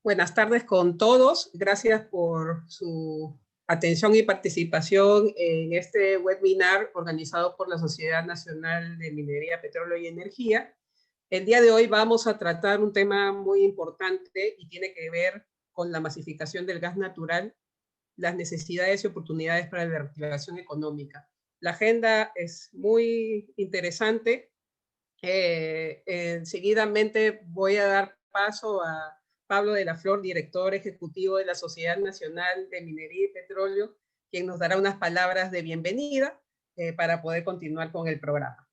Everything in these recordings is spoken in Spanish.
Buenas tardes con todos. Gracias por su atención y participación en este webinar organizado por la Sociedad Nacional de Minería, Petróleo y Energía. El día de hoy vamos a tratar un tema muy importante y tiene que ver con la masificación del gas natural, las necesidades y oportunidades para la reactivación económica. La agenda es muy interesante. Seguidamente voy a dar paso a Pablo de la Flor, director ejecutivo de la Sociedad Nacional de Minería y Petróleo, quien nos dará unas palabras de bienvenida para poder continuar con el programa.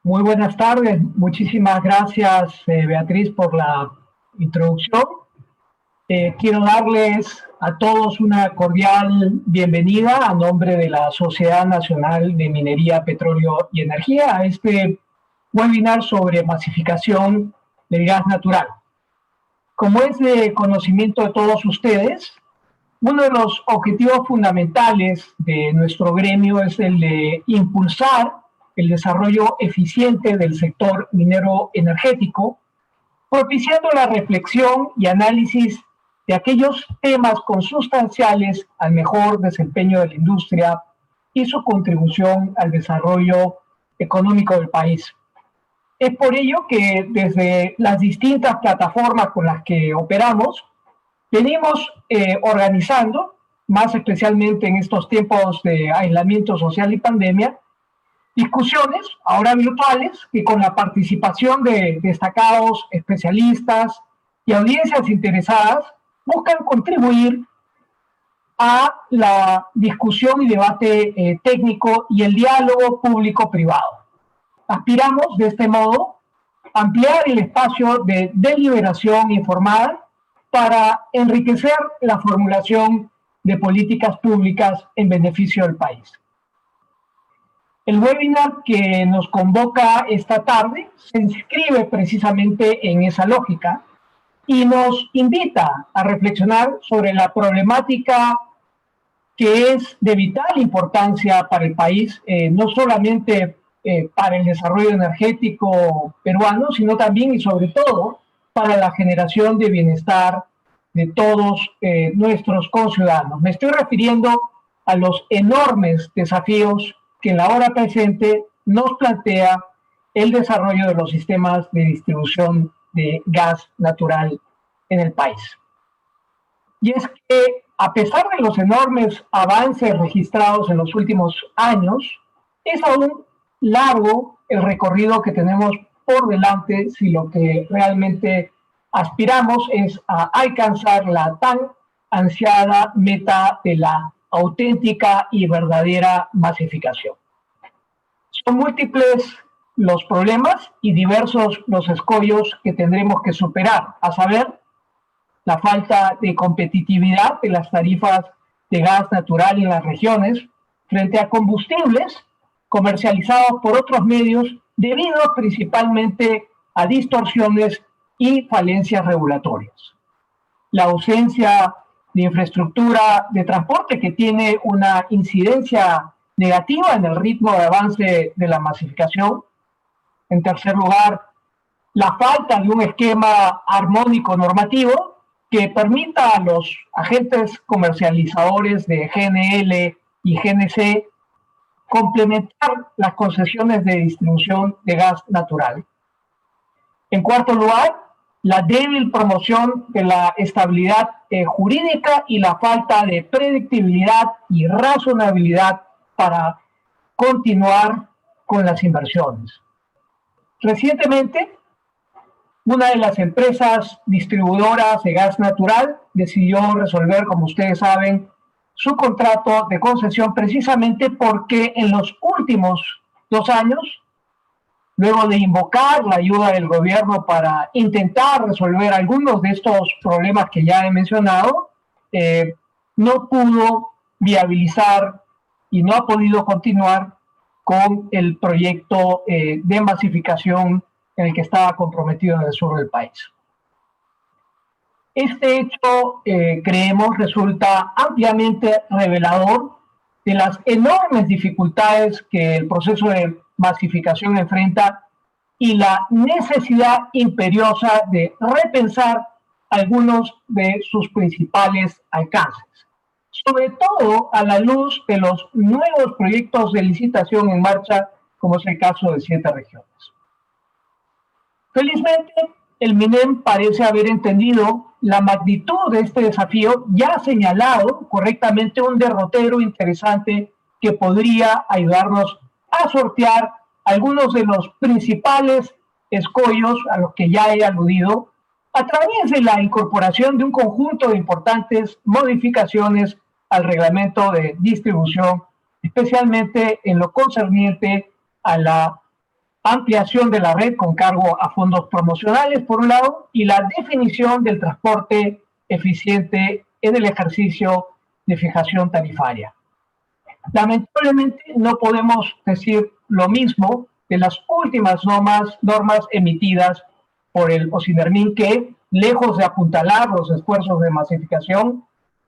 Muy buenas tardes. Muchísimas gracias, Beatriz, por la introducción. Quiero darles a todos una cordial bienvenida a nombre de la Sociedad Nacional de Minería, Petróleo y Energía a este webinar sobre masificación del gas natural. Como es de conocimiento de todos ustedes, uno de los objetivos fundamentales de nuestro gremio es el de impulsar el desarrollo eficiente del sector minero energético, propiciando la reflexión y análisis de aquellos temas consustanciales al mejor desempeño de la industria y su contribución al desarrollo económico del país. Es por ello que desde las distintas plataformas con las que operamos, venimos organizando, más especialmente en estos tiempos de aislamiento social y pandemia, discusiones, ahora virtuales, que con la participación de destacados especialistas y audiencias interesadas, buscan contribuir a la discusión y debate técnico y el diálogo público-privado. Aspiramos, de este modo, a ampliar el espacio de deliberación informada para enriquecer la formulación de políticas públicas en beneficio del país. El webinar que nos convoca esta tarde se inscribe precisamente en esa lógica y nos invita a reflexionar sobre la problemática que es de vital importancia para el país, no solamente para el desarrollo energético peruano, sino también y sobre todo para la generación de bienestar de todos nuestros conciudadanos. Me estoy refiriendo a los enormes desafíos que en la hora presente nos plantea el desarrollo de los sistemas de distribución de gas natural en el país. Y es que, a pesar de los enormes avances registrados en los últimos años, es aún largo el recorrido que tenemos por delante si lo que realmente aspiramos es a alcanzar la tan ansiada meta de la auténtica y verdadera masificación. Son múltiples los problemas y diversos los escollos que tendremos que superar, a saber, la falta de competitividad de las tarifas de gas natural en las regiones frente a combustibles comercializados por otros medios debido principalmente a distorsiones y falencias regulatorias. La ausencia de infraestructura de transporte que tiene una incidencia negativa en el ritmo de avance de la masificación. En tercer lugar, la falta de un esquema armónico normativo que permita a los agentes comercializadores de GNL y GNC complementar las concesiones de distribución de gas natural. En cuarto lugar, la débil promoción de la estabilidad jurídica y la falta de predictibilidad y razonabilidad para continuar con las inversiones. Recientemente, una de las empresas distribuidoras de gas natural decidió resolver, como ustedes saben, su contrato de concesión precisamente porque en los últimos 2 años, luego de invocar la ayuda del gobierno para intentar resolver algunos de estos problemas que ya he mencionado, no pudo viabilizar y no ha podido continuar con el proyecto de masificación en el que estaba comprometido en el sur del país. Este hecho, creemos, resulta ampliamente revelador de las enormes dificultades que el proceso de masificación enfrenta y la necesidad imperiosa de repensar algunos de sus principales alcances, sobre todo a la luz de los nuevos proyectos de licitación en marcha, como es el caso de 7 regiones. Felizmente, el MINEM parece haber entendido la magnitud de este desafío y ha señalado correctamente un derrotero interesante que podría ayudarnos a sortear algunos de los principales escollos a los que ya he aludido a través de la incorporación de un conjunto de importantes modificaciones al reglamento de distribución, especialmente en lo concerniente a la ampliación de la red con cargo a fondos promocionales, por un lado, y la definición del transporte eficiente en el ejercicio de fijación tarifaria. Lamentablemente, no podemos decir lo mismo de las últimas normas emitidas por el OSINERMIN que, lejos de apuntalar los esfuerzos de masificación,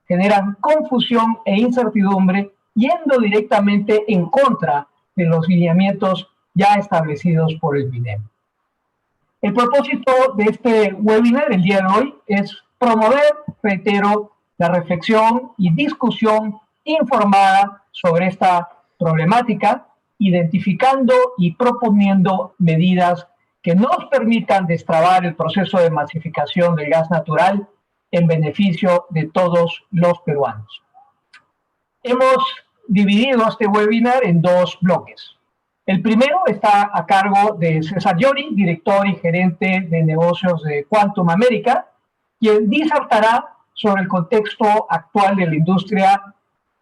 generan confusión e incertidumbre, yendo directamente en contra de los lineamientos ya establecidos por el MINEM. El propósito de este webinar el día de hoy es promover, reitero, la reflexión y discusión informada sobre esta problemática, identificando y proponiendo medidas que nos permitan destrabar el proceso de masificación del gas natural en beneficio de todos los peruanos. Hemos dividido este webinar en 2 bloques. El primero está a cargo de César Llori, director y gerente de negocios de Quantum America, quien disertará sobre el contexto actual de la industria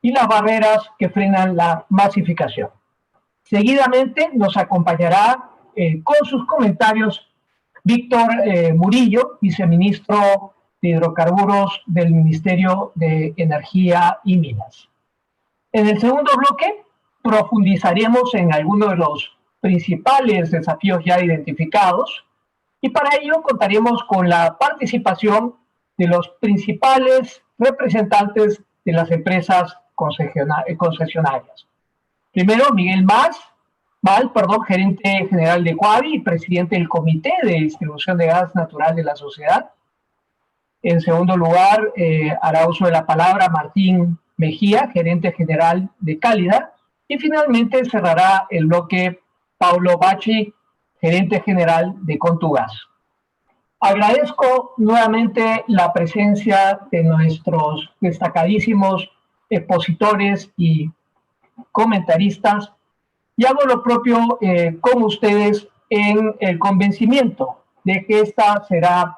y las barreras que frenan la masificación. Seguidamente nos acompañará con sus comentarios Víctor Murillo, viceministro de Hidrocarburos del Ministerio de Energía y Minas. En el segundo bloque profundizaremos en algunos de los principales desafíos ya identificados y para ello contaremos con la participación de los principales representantes de las empresas concesionarias. Primero, Miguel Mal, gerente general de Coavi y presidente del Comité de Distribución de Gas Natural de la Sociedad. En segundo lugar, hará uso de la palabra Martín Mejía, gerente general de Cálida. Y finalmente cerrará el bloque Paulo Bacci, gerente general de Contugas. Agradezco nuevamente la presencia de nuestros destacadísimos expositores y comentaristas y hago lo propio con ustedes en el convencimiento de que esta será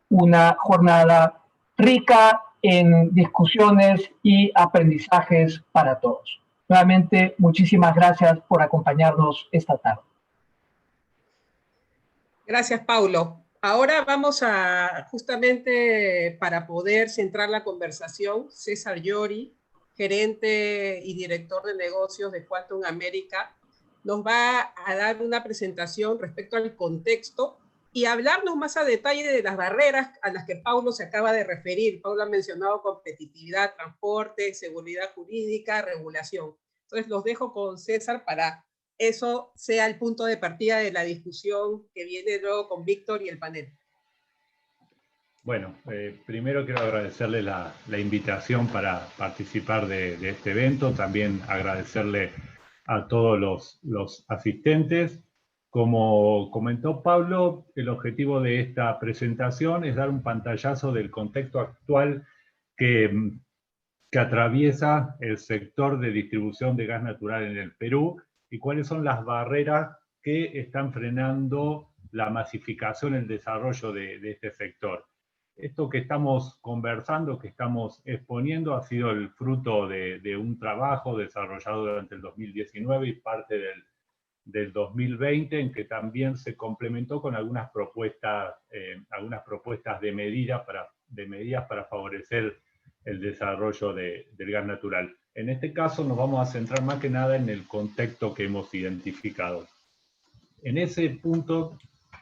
una jornada rica en discusiones y aprendizajes para todos. Nuevamente, muchísimas gracias por acompañarnos esta tarde. Gracias, Paulo. Ahora vamos a, justamente para poder centrar la conversación, César Llori, gerente y director de negocios de Quantum America, nos va a dar una presentación respecto al contexto y hablarnos más a detalle de las barreras a las que Paulo se acaba de referir. Paulo ha mencionado competitividad, transporte, seguridad jurídica, regulación. Entonces los dejo con César para eso sea el punto de partida de la discusión que viene luego con Víctor y el panel. Bueno, primero quiero agradecerle la invitación para participar de este evento, también agradecerle a todos los asistentes. Como comentó Pablo, el objetivo de esta presentación es dar un pantallazo del contexto actual que atraviesa el sector de distribución de gas natural en el Perú y cuáles son las barreras que están frenando la masificación, el desarrollo de este sector. Esto que estamos conversando, que estamos exponiendo, ha sido el fruto de un trabajo desarrollado durante el 2019 y parte del 2020, en que también se complementó con algunas propuestas de medidas para favorecer el desarrollo del gas natural. En este caso nos vamos a centrar más que nada en el contexto que hemos identificado. En ese punto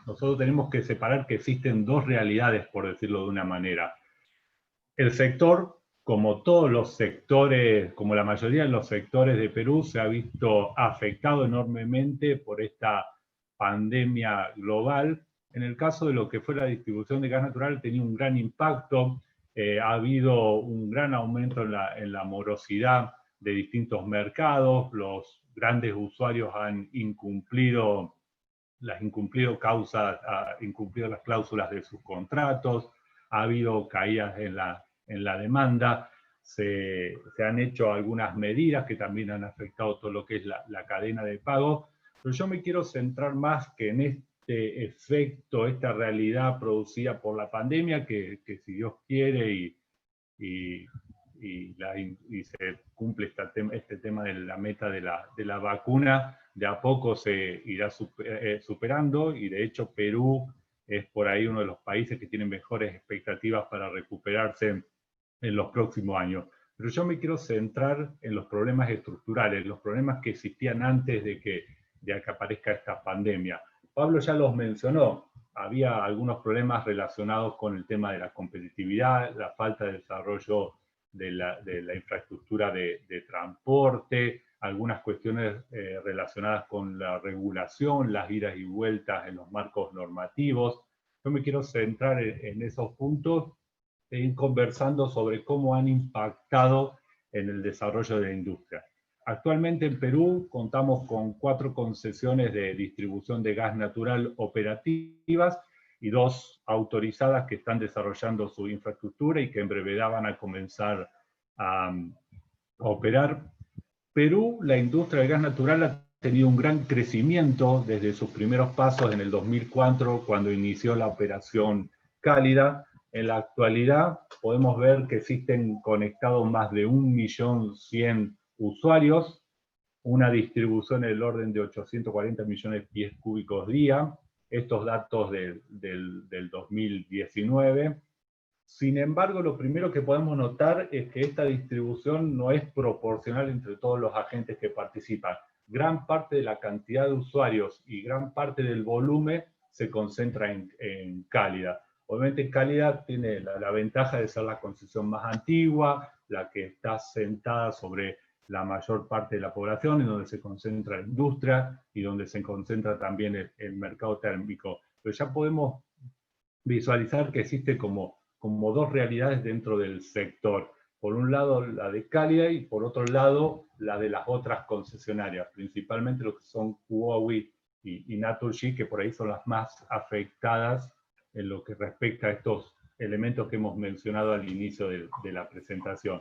nosotros tenemos que separar que existen 2 realidades, por decirlo de una manera. El sector, como todos los sectores, como la mayoría de los sectores de Perú, se ha visto afectado enormemente por esta pandemia global. En el caso de lo que fue la distribución de gas natural, tenía un gran impacto. Ha habido un gran aumento en la morosidad de distintos mercados. Los grandes usuarios han incumplido las incumplido las cláusulas de sus contratos. Ha habido caídas en la demanda. Se han hecho algunas medidas que también han afectado todo lo que es la cadena de pago. Pero yo me quiero centrar más que en este efecto, esta realidad producida por la pandemia, que si Dios quiere y se cumple este tema de la meta de la vacuna, de a poco se irá superando, y de hecho Perú es por ahí uno de los países que tienen mejores expectativas para recuperarse en los próximos años. Pero yo me quiero centrar en los problemas estructurales, los problemas que existían antes de que aparezca esta pandemia. Pablo ya los mencionó. Había algunos problemas relacionados con el tema de la competitividad, la falta de desarrollo de la infraestructura de transporte, algunas cuestiones relacionadas con la regulación, las idas y vueltas en los marcos normativos. Yo me quiero centrar en esos puntos e ir conversando sobre cómo han impactado en el desarrollo de la industria. Actualmente en Perú contamos con 4 concesiones de distribución de gas natural operativas y 2 autorizadas que están desarrollando su infraestructura y que en brevedad van a comenzar a operar. Perú, la industria del gas natural ha tenido un gran crecimiento desde sus primeros pasos en el 2004, cuando inició la operación Cálida. En la actualidad podemos ver que existen conectados más de 1.100.000 usuarios, una distribución en el orden de 840 millones de pies cúbicos día, estos datos del 2019. Sin embargo, lo primero que podemos notar es que esta distribución no es proporcional entre todos los agentes que participan. Gran parte de la cantidad de usuarios y gran parte del volumen se concentra en Cálida. Obviamente Cálida tiene la ventaja de ser la concesión más antigua, la que está sentada sobre la mayor parte de la población, en donde se concentra la industria y donde se concentra también el mercado térmico. Pero ya podemos visualizar que existe como 2 realidades dentro del sector. Por un lado la de Cálida y por otro lado la de las otras concesionarias, principalmente lo que son Huawei y Naturgy, que por ahí son las más afectadas en lo que respecta a estos elementos que hemos mencionado al inicio de la presentación.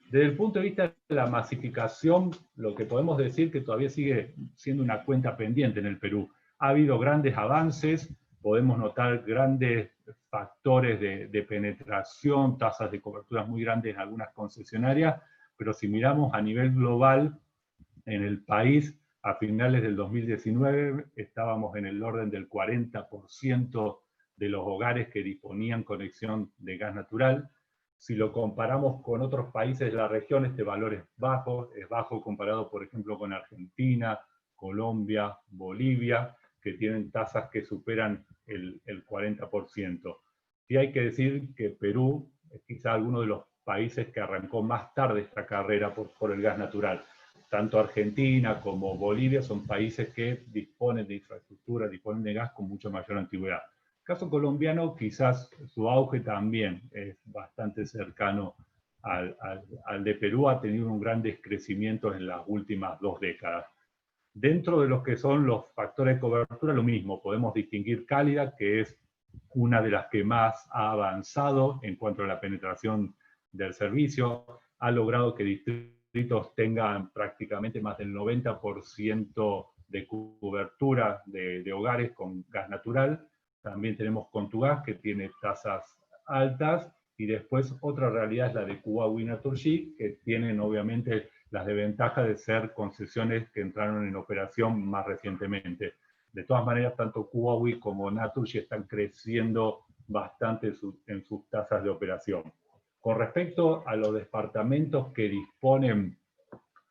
Desde el punto de vista de la masificación, lo que podemos decir que todavía sigue siendo una cuenta pendiente en el Perú. Ha habido grandes avances, podemos notar grandes factores de penetración, tasas de cobertura muy grandes en algunas concesionarias, pero si miramos a nivel global, en el país, a finales del 2019, estábamos en el orden del 40% de los hogares que disponían conexión de gas natural. Si lo comparamos con otros países de la región, este valor es bajo comparado, por ejemplo, con Argentina, Colombia, Bolivia, que tienen tasas que superan el 40%. Y hay que decir que Perú es quizá alguno de los países que arrancó más tarde esta carrera por el gas natural. Tanto Argentina como Bolivia son países que disponen de infraestructura, disponen de gas con mucho mayor antigüedad. El caso colombiano, quizás su auge también es bastante cercano al de Perú, ha tenido un gran crecimiento en las últimas 2 décadas. Dentro de los que son los factores de cobertura, lo mismo, podemos distinguir Cálida, que es una de las que más ha avanzado en cuanto a la penetración del servicio, ha logrado que distritos tengan prácticamente más del 90% de cobertura de hogares con gas natural. También tenemos Contugas, que tiene tasas altas, y después otra realidad es la de Huawei y Naturgy, que tienen obviamente las desventajas de ser concesiones que entraron en operación más recientemente. De todas maneras, tanto Huawei como Naturgy están creciendo bastante en sus tasas de operación. Con respecto a los departamentos que disponen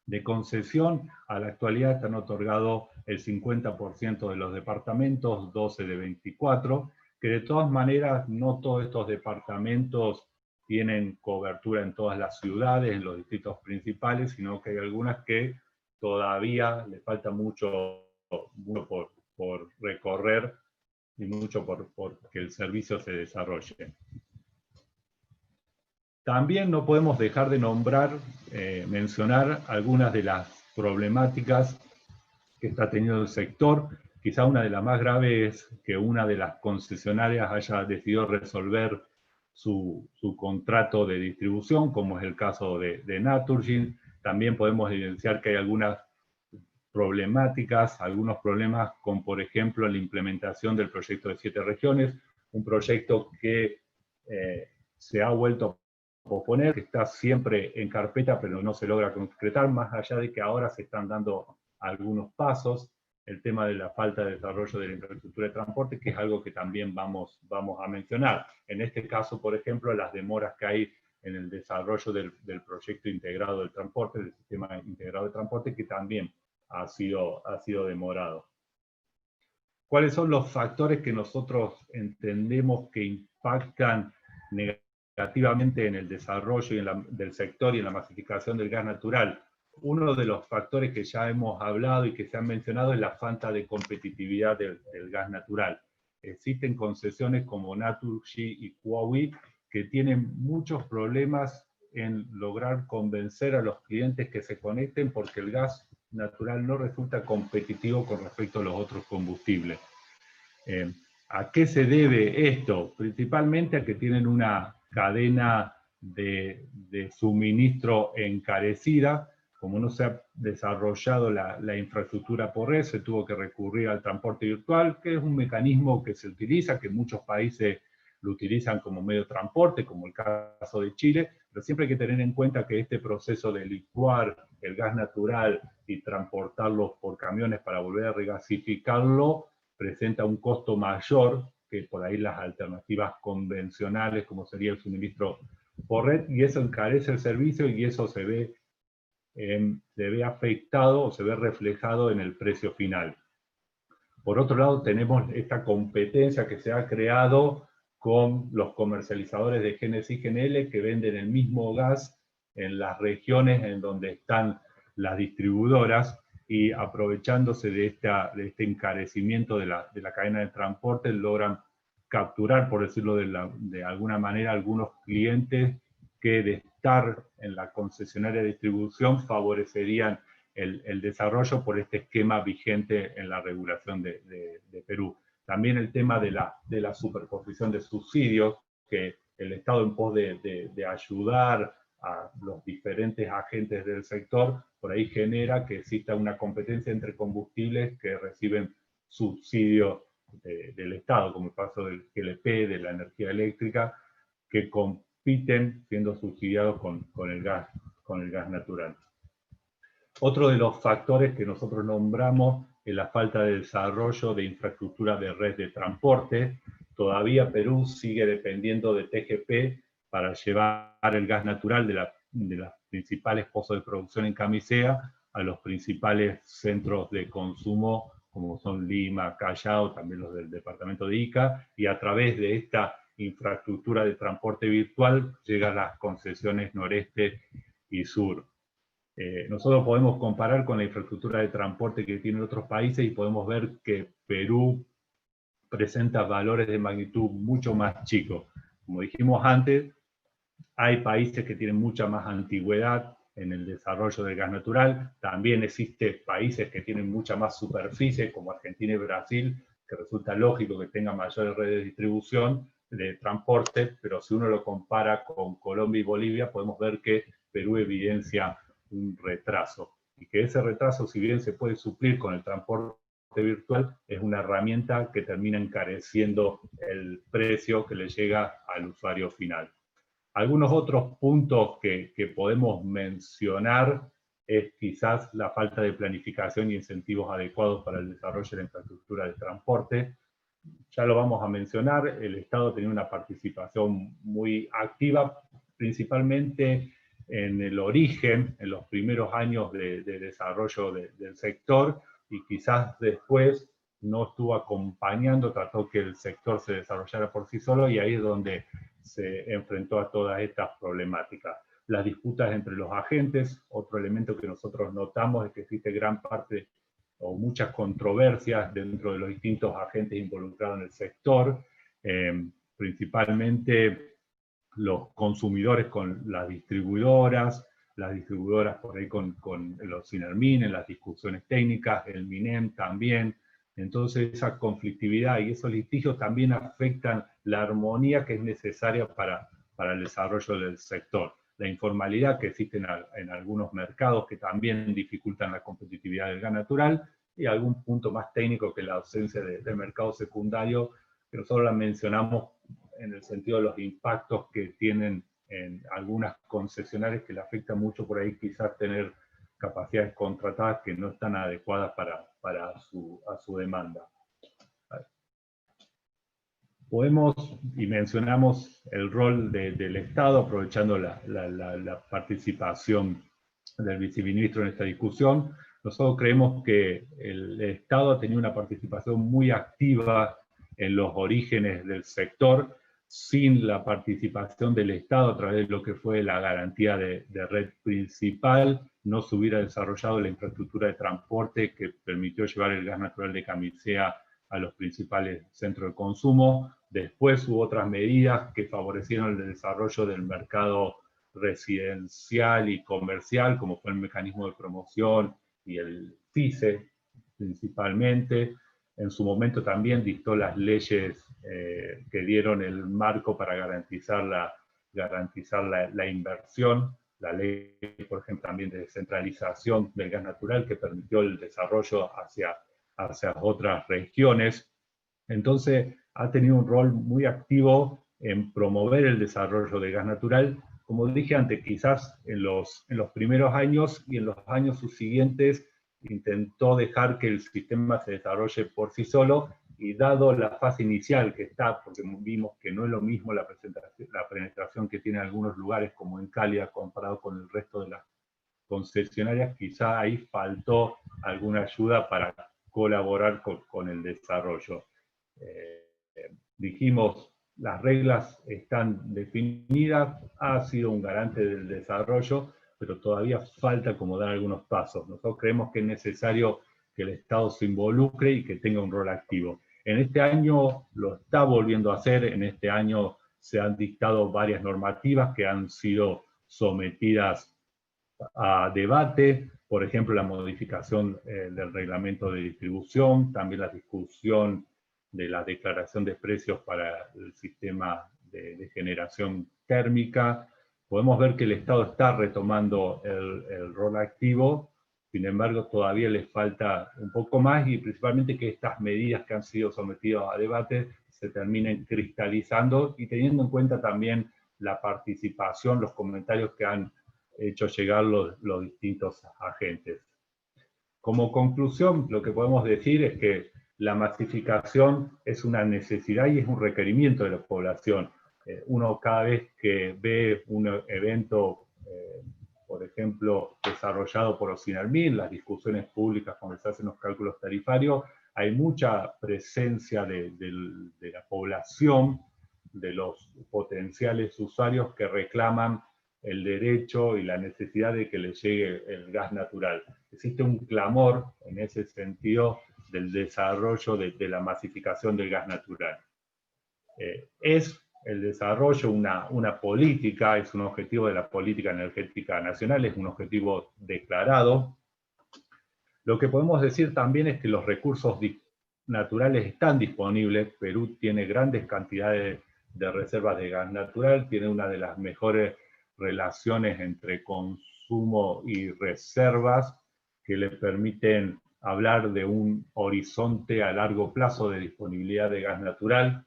de concesión, a la actualidad están otorgados el 50% de los departamentos, 12 de 24, que de todas maneras no todos estos departamentos tienen cobertura en todas las ciudades, en los distritos principales, sino que hay algunas que todavía le falta mucho por mucho por que el servicio se desarrolle. También no podemos dejar de mencionar algunas de las problemáticas que está teniendo el sector. Quizá una de las más graves es que una de las concesionarias haya decidido resolver su contrato de distribución, como es el caso de Naturgy. También podemos evidenciar que hay algunas problemáticas, algunos problemas con, por ejemplo, la implementación del proyecto de 7 regiones, un proyecto que se ha vuelto a posponer, que está siempre en carpeta, pero no se logra concretar, más allá de que ahora se están dando algunos pasos. El tema de la falta de desarrollo de la infraestructura de transporte, que es algo que también vamos a mencionar. En este caso, por ejemplo, las demoras que hay en el desarrollo del proyecto integrado del transporte, del sistema integrado de transporte, que también ha sido demorado. ¿Cuáles son los factores que nosotros entendemos que impactan negativamente en el desarrollo del sector y en la masificación del gas natural? Uno de los factores que ya hemos hablado y que se han mencionado es la falta de competitividad del gas natural. Existen concesiones como Naturgy y Huawei que tienen muchos problemas en lograr convencer a los clientes que se conecten porque el gas natural no resulta competitivo con respecto a los otros combustibles. ¿A qué se debe esto? Principalmente a que tienen una cadena de suministro encarecida. Como no se ha desarrollado la infraestructura por red, se tuvo que recurrir al transporte virtual, que es un mecanismo que se utiliza, que muchos países lo utilizan como medio de transporte, como el caso de Chile, pero siempre hay que tener en cuenta que este proceso de licuar el gas natural y transportarlo por camiones para volver a regasificarlo presenta un costo mayor que por ahí las alternativas convencionales, como sería el suministro por red, y eso encarece el servicio y eso se ve afectado o se ve reflejado en el precio final. Por otro lado, tenemos esta competencia que se ha creado con los comercializadores de GNC y GNL que venden el mismo gas en las regiones en donde están las distribuidoras, y aprovechándose de este encarecimiento de la cadena de transporte, logran capturar, por decirlo de alguna manera, algunos clientes que de estar en la concesionaria de distribución favorecerían el desarrollo por este esquema vigente en la regulación de Perú. También el tema de la superposición de subsidios, que el Estado, en pos de ayudar a los diferentes agentes del sector, por ahí genera que exista una competencia entre combustibles que reciben subsidios del Estado, como el caso del GLP, de la energía eléctrica, que compiten siendo subsidiados con el gas natural. Otro de los factores que nosotros nombramos es la falta de desarrollo de infraestructura de red de transporte. Todavía Perú sigue dependiendo de TGP para llevar el gas natural de los principales pozos de producción en Camisea a los principales centros de consumo, como son Lima, Callao, también los del departamento de Ica, y a través de esta infraestructura de transporte virtual llegan las concesiones noreste y sur. Nosotros podemos comparar con la infraestructura de transporte que tienen otros países y podemos ver que Perú presenta valores de magnitud mucho más chicos. Como dijimos antes, hay países que tienen mucha más antigüedad en el desarrollo del gas natural. También existen países que tienen mucha más superficie, como Argentina y Brasil, que resulta lógico que tengan mayores redes de distribución de transporte, pero si uno lo compara con Colombia y Bolivia, podemos ver que Perú evidencia un retraso. Y que ese retraso, si bien se puede suplir con el transporte virtual, es una herramienta que termina encareciendo el precio que le llega al usuario final. Algunos otros puntos que podemos mencionar es quizás la falta de planificación y incentivos adecuados para el desarrollo de la infraestructura de transporte. Ya lo vamos a mencionar, el Estado tenía una participación muy activa, principalmente en el origen, en los primeros años de desarrollo del sector, y quizás después no estuvo acompañando, trató que el sector se desarrollara por sí solo, y ahí es donde se enfrentó a todas estas problemáticas. Las disputas entre los agentes, otro elemento que nosotros notamos es que existe gran parte o muchas controversias dentro de los distintos agentes involucrados en el sector, principalmente los consumidores con las distribuidoras por ahí con los SINERMIN en las discusiones técnicas, el MINEM también. Entonces esa conflictividad y esos litigios también afectan la armonía que es necesaria para el desarrollo del sector. La informalidad que existe en algunos mercados que también dificultan la competitividad del gas natural, y algún punto más técnico que la ausencia de mercado secundario, que nosotros la mencionamos en el sentido de los impactos que tienen en algunas concesionarias que le afecta mucho por ahí quizás tener capacidades contratadas que no están adecuadas a su demanda. Podemos, y mencionamos el rol del Estado, aprovechando la participación del viceministro en esta discusión. Nosotros creemos que el Estado ha tenido una participación muy activa en los orígenes del sector. Sin la participación del Estado a través de lo que fue la garantía de red principal, no se hubiera desarrollado la infraestructura de transporte que permitió llevar el gas natural de Camisea a los principales centros de consumo. Después hubo otras medidas que favorecieron el desarrollo del mercado residencial y comercial, como fue el mecanismo de promoción y el FICE principalmente. En su momento también dictó las leyes que dieron el marco para garantizar la inversión, la ley, por ejemplo, también de descentralización del gas natural que permitió el desarrollo hacia otras regiones. Entonces ha tenido un rol muy activo en promover el desarrollo del gas natural, como dije antes, quizás en los primeros años y en los años subsiguientes intentó dejar que el sistema se desarrolle por sí solo, y dado la fase inicial que está, porque vimos que no es lo mismo la penetración que tiene en algunos lugares como en Cálida comparado con el resto de las concesionarias, quizá ahí faltó alguna ayuda para colaborar con el desarrollo. Dijimos, las reglas están definidas, ha sido un garante del desarrollo, pero todavía falta como dar algunos pasos. Nosotros creemos que es necesario que el Estado se involucre y que tenga un rol activo. En este año lo está volviendo a hacer, en este año se han dictado varias normativas que han sido sometidas a debate, por ejemplo la modificación del reglamento de distribución, también la discusión de la declaración de precios para el sistema de generación térmica. Podemos ver que el Estado está retomando el rol activo, sin embargo todavía les falta un poco más, y principalmente que estas medidas que han sido sometidas a debate se terminen cristalizando, y teniendo en cuenta también la participación, los comentarios que han hecho llegar los distintos agentes. Como conclusión, lo que podemos decir es que la masificación es una necesidad y es un requerimiento de la población. Uno cada vez que ve un evento, por ejemplo, desarrollado por OSINERMIN, las discusiones públicas cuando se hacen los cálculos tarifarios, hay mucha presencia de la población, de los potenciales usuarios que reclaman el derecho y la necesidad de que les llegue el gas natural. Existe un clamor en ese sentido del desarrollo de la masificación del gas natural. Es el desarrollo una política, es un objetivo de la política energética nacional, es un objetivo declarado. Lo que podemos decir también es que los recursos naturales están disponibles. Perú tiene grandes cantidades de reservas de gas natural, tiene una de las mejores relaciones entre consumo y reservas que le permiten hablar de un horizonte a largo plazo de disponibilidad de gas natural.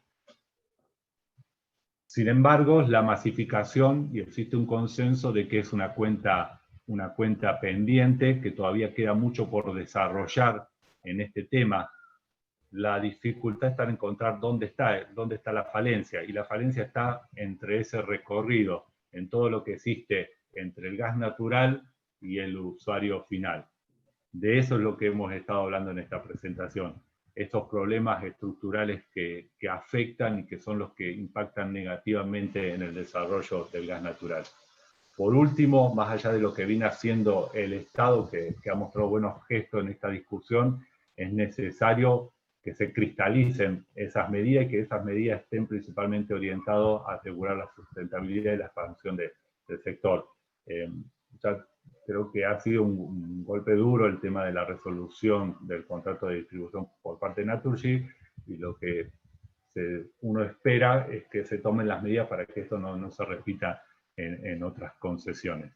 Sin embargo, la masificación, y existe un consenso de que es una cuenta pendiente, que todavía queda mucho por desarrollar en este tema. La dificultad está en encontrar dónde está la falencia, y la falencia está entre ese recorrido, en todo lo que existe entre el gas natural y el usuario final. De eso es lo que hemos estado hablando en esta presentación. Estos problemas estructurales que afectan y que son los que impactan negativamente en el desarrollo del gas natural. Por último, más allá de lo que viene haciendo el Estado, que ha mostrado buenos gestos en esta discusión, es necesario que se cristalicen esas medidas y que esas medidas estén principalmente orientadas a asegurar la sustentabilidad y la expansión del sector. Ya creo que ha sido un golpe duro el tema de la resolución del contrato de distribución por parte de Naturgy, y lo que uno espera es que se tomen las medidas para que esto no se repita en otras concesiones.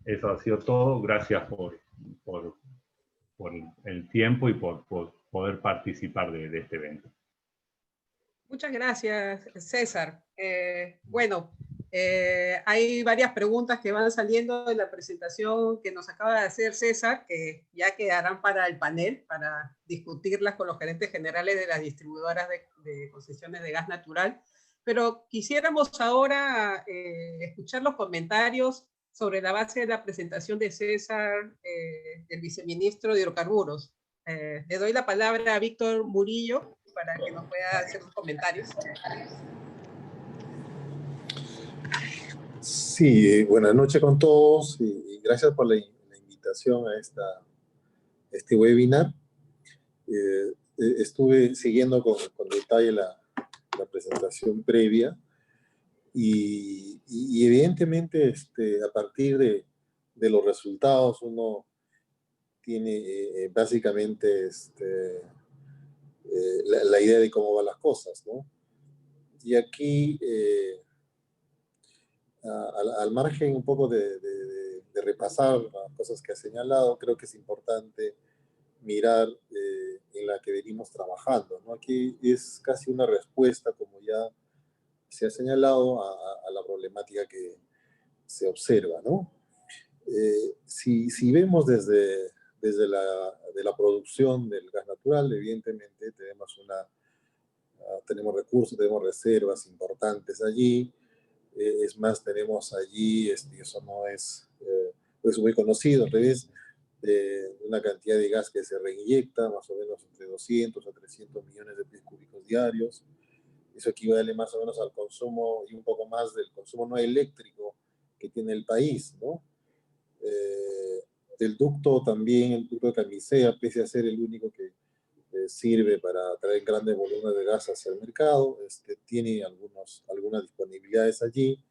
Eso ha sido todo. Gracias por el tiempo y por poder participar de este evento. Muchas gracias, César. Bueno, hay varias preguntas que van saliendo en la presentación que nos acaba de hacer César, que ya quedarán para el panel, para discutirlas con los gerentes generales de las distribuidoras de concesiones de gas natural. Pero quisiéramos ahora escuchar los comentarios sobre la base de la presentación de César, del viceministro de Hidrocarburos. Le doy la palabra a Víctor Murillo para que nos pueda hacer los comentarios. Sí, buenas noches con todos y gracias por la invitación a este webinar. Estuve siguiendo con detalle la presentación previa y evidentemente a partir de los resultados uno tiene básicamente la idea de cómo van las cosas, ¿no? Y aquí, al margen un poco de repasar las cosas que ha señalado, creo que es importante mirar en la que venimos trabajando, ¿no? Aquí es casi una respuesta, como ya se ha señalado, a la problemática que se observa, ¿no? Si vemos desde la producción del gas natural, evidentemente tenemos recursos, tenemos reservas importantes allí. Es más, tenemos allí, eso no es muy conocido, al revés, una cantidad de gas que se reinyecta, más o menos entre 200 a 300 millones de pies cúbicos diarios. Eso equivale más o menos al consumo y un poco más del consumo no eléctrico que tiene el país, ¿no? El ducto también, el ducto de Camisea, pese a ser el único que sirve para traer grandes volúmenes de gas hacia el mercado, tiene algunas disponibilidades allí,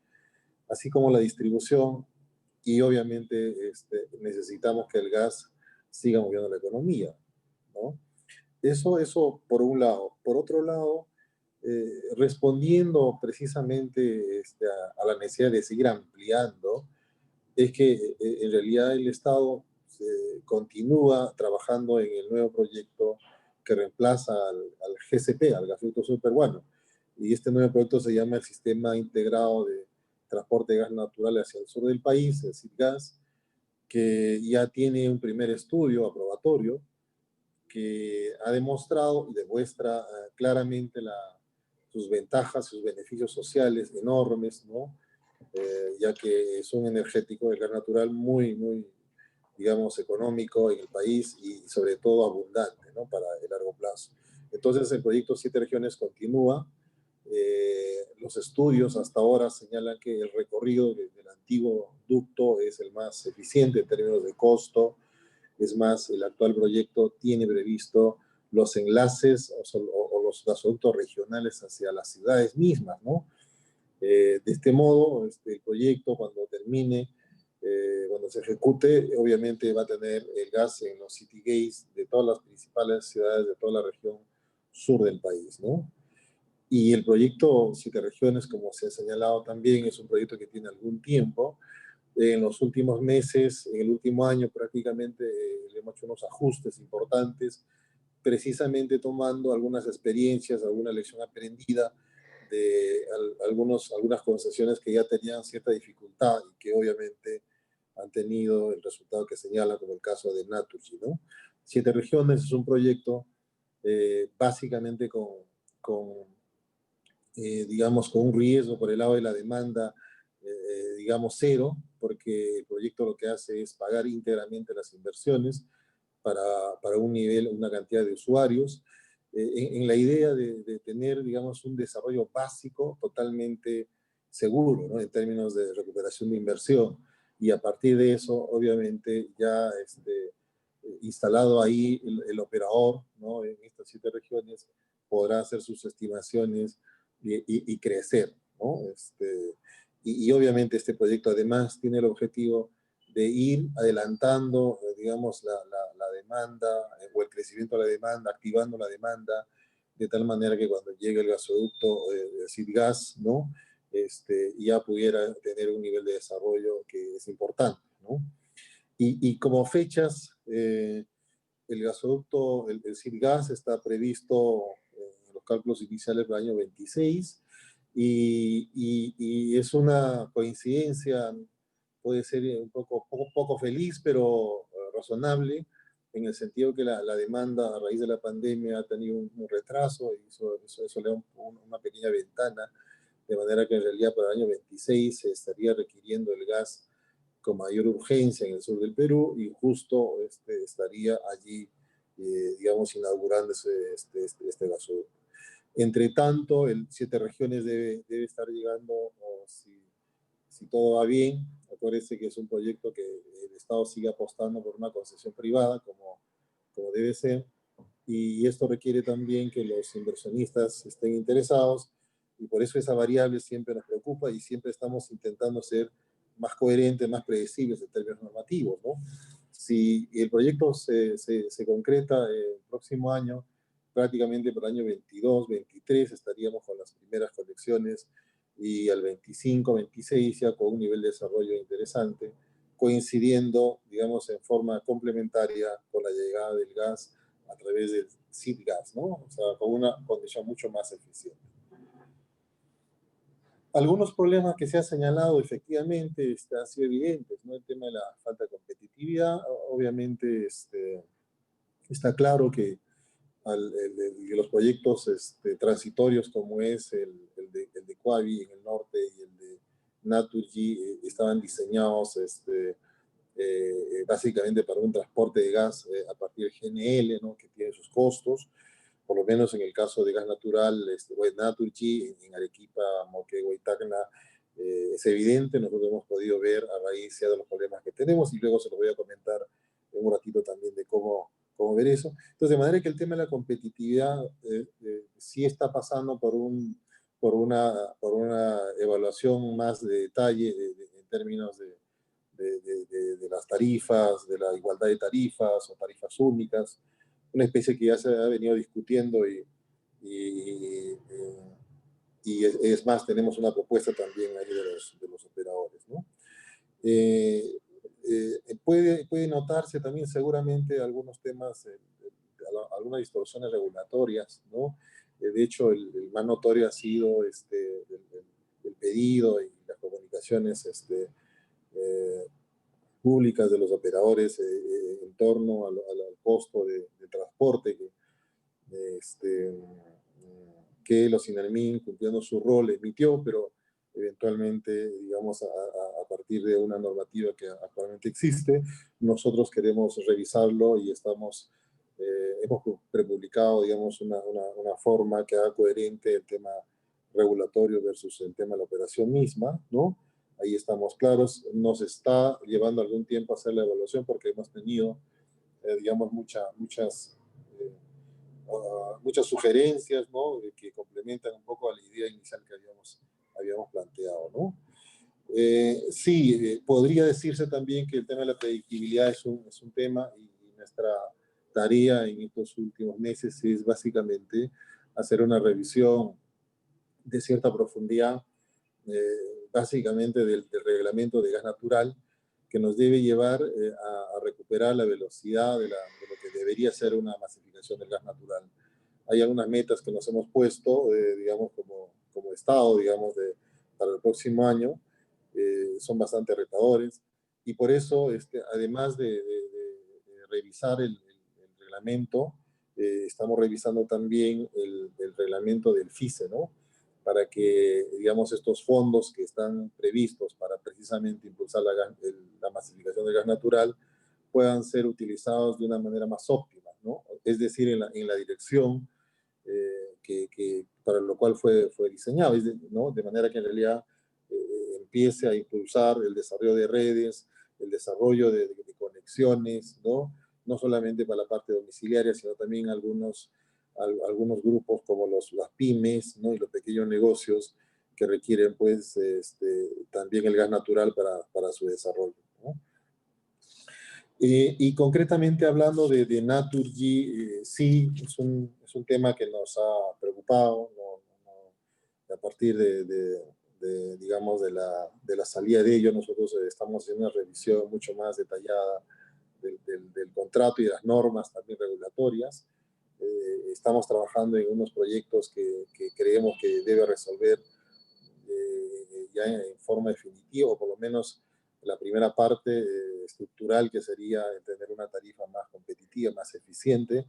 así como la distribución, y obviamente necesitamos que el gas siga moviendo la economía, ¿no? Eso por un lado. Por otro lado, respondiendo precisamente a la necesidad de seguir ampliando, es que en realidad el Estado continúa trabajando en el nuevo proyecto que reemplaza al GCP, al gasoducto subperuano. Y este nuevo proyecto se llama el Sistema Integrado de Transporte de Gas Natural hacia el sur del país, el SITGAS, que ya tiene un primer estudio aprobatorio que ha demostrado y demuestra claramente sus ventajas, sus beneficios sociales enormes, ¿no? Ya que es un energético del gas natural muy, muy, digamos, económico en el país y sobre todo abundante, ¿no? Para el largo plazo. Entonces el proyecto 7 regiones continúa. Los estudios hasta ahora señalan que el recorrido del antiguo ducto es el más eficiente en términos de costo. Es más, el actual proyecto tiene previsto los enlaces o los gasoductos regionales hacia las ciudades mismas, ¿no? De este modo, el proyecto cuando termine, cuando se ejecute, obviamente va a tener el gas en los city gates de todas las principales ciudades de toda la región sur del país, ¿no? Y el proyecto 7 regiones, como se ha señalado también, es un proyecto que tiene algún tiempo. En los últimos meses, en el último año prácticamente, le hemos hecho unos ajustes importantes, precisamente tomando algunas experiencias, alguna lección aprendida de algunas concesiones que ya tenían cierta dificultad y que obviamente han tenido el resultado que señala, como el caso de Naturgy, ¿no? 7 regiones es un proyecto básicamente digamos, con un riesgo por el lado de la demanda, digamos, cero, porque el proyecto lo que hace es pagar íntegramente las inversiones para un nivel, una cantidad de usuarios, en la idea de tener, digamos, un desarrollo básico totalmente seguro, ¿no? En términos de recuperación de inversión. Y a partir de eso, obviamente, ya instalado ahí el operador, ¿no? En estas 7 regiones, podrá hacer sus estimaciones y crecer, ¿no? Y obviamente este proyecto además tiene el objetivo de ir adelantando, digamos, la demanda o el crecimiento de la demanda, activando la demanda, de tal manera que cuando llegue el gasoducto SIDGAS, ¿no? Ya pudiera tener un nivel de desarrollo que es importante, ¿no? Y como fechas, el gasoducto, el SIDGAS está previsto en los cálculos iniciales del año 26 y es una coincidencia, puede ser un poco feliz, pero razonable, en el sentido que la demanda a raíz de la pandemia ha tenido un retraso y eso le da una pequeña ventana, de manera que en realidad para el año 26 se estaría requiriendo el gas con mayor urgencia en el sur del Perú y justo estaría allí, digamos, inaugurándose este gasoducto. Entre tanto, el 7 regiones debe estar llegando, o si todo va bien, acuérdense que es un proyecto que el Estado sigue apostando por una concesión privada, como debe ser, y esto requiere también que los inversionistas estén interesados, y por eso esa variable siempre nos preocupa y siempre estamos intentando ser más coherentes, más predecibles en términos normativos, ¿no? Si el proyecto se concreta el próximo año, prácticamente para el año 22, 23 estaríamos con las primeras conexiones y al 25, 26 ya con un nivel de desarrollo interesante, coincidiendo, digamos, en forma complementaria con la llegada del gas a través del SIDGAS, ¿no? O sea, con una condición mucho más eficiente. Algunos problemas que se han señalado efectivamente han sido evidentes, ¿no? El tema de la falta de competitividad, obviamente está claro que los proyectos transitorios como es el de Coavi en el norte y el de Naturgy estaban diseñados básicamente para un transporte de gas a partir de GNL, ¿no? Que tiene sus costos, por lo menos en el caso de gas natural, Naturgy, en Arequipa, Moquegua y Tacna, es evidente, nosotros hemos podido ver a raíz de los problemas que tenemos y luego se los voy a comentar en un ratito también de cómo ver eso. Entonces, de manera que el tema de la competitividad sí está pasando por una evaluación más de detalle en términos de las tarifas, de la igualdad de tarifas o tarifas únicas, una especie que ya se ha venido discutiendo y es más, tenemos una propuesta también ahí de los operadores, ¿no? Puede notarse también seguramente algunos temas, algunas distorsiones regulatorias, ¿no? De hecho, el más notorio ha sido el pedido y las comunicaciones públicas de los operadores en torno al costo de transporte que los INALMIN, cumpliendo su rol, emitió, pero eventualmente, digamos, a partir de una normativa que actualmente existe, nosotros queremos revisarlo y hemos prepublicado, digamos, una forma que haga coherente el tema regulatorio versus el tema de la operación misma, ¿no? Ahí estamos claros. Nos está llevando algún tiempo hacer la evaluación porque hemos tenido, digamos, muchas sugerencias, ¿no? Que complementan un poco a la idea inicial que habíamos planteado, ¿no? Sí, podría decirse también que el tema de la predictibilidad es un tema y nuestra tarea en estos últimos meses es básicamente hacer una revisión de cierta profundidad, básicamente del reglamento de gas natural, que nos debe llevar a recuperar la velocidad de lo que debería ser una masificación del gas natural. Hay algunas metas que nos hemos puesto, digamos, como Estado, digamos, para el próximo año, son bastante retadores, y por eso, además de revisar el reglamento, estamos revisando también el reglamento del FICE, ¿no? Para que, digamos, estos fondos que están previstos para precisamente impulsar la masificación del gas natural puedan ser utilizados de una manera más óptima, ¿no? Es decir, en la dirección que para lo cual fue diseñado, ¿no? De manera que en realidad empiece a impulsar el desarrollo de redes, el desarrollo de conexiones, ¿no? No solamente para la parte domiciliaria, sino también algunos grupos como las pymes, ¿no? Y los pequeños negocios que requieren pues también el gas natural para su desarrollo, ¿no? Y concretamente hablando de Naturgy, sí, es un tema que nos ha preocupado, a partir digamos, de la salida de ello. Nosotros estamos haciendo una revisión mucho más detallada del contrato y de las normas también regulatorias. Estamos trabajando en unos proyectos que creemos que debe resolver ya en forma definitiva, o por lo menos la primera parte estructural, que sería tener una tarifa más competitiva, más eficiente.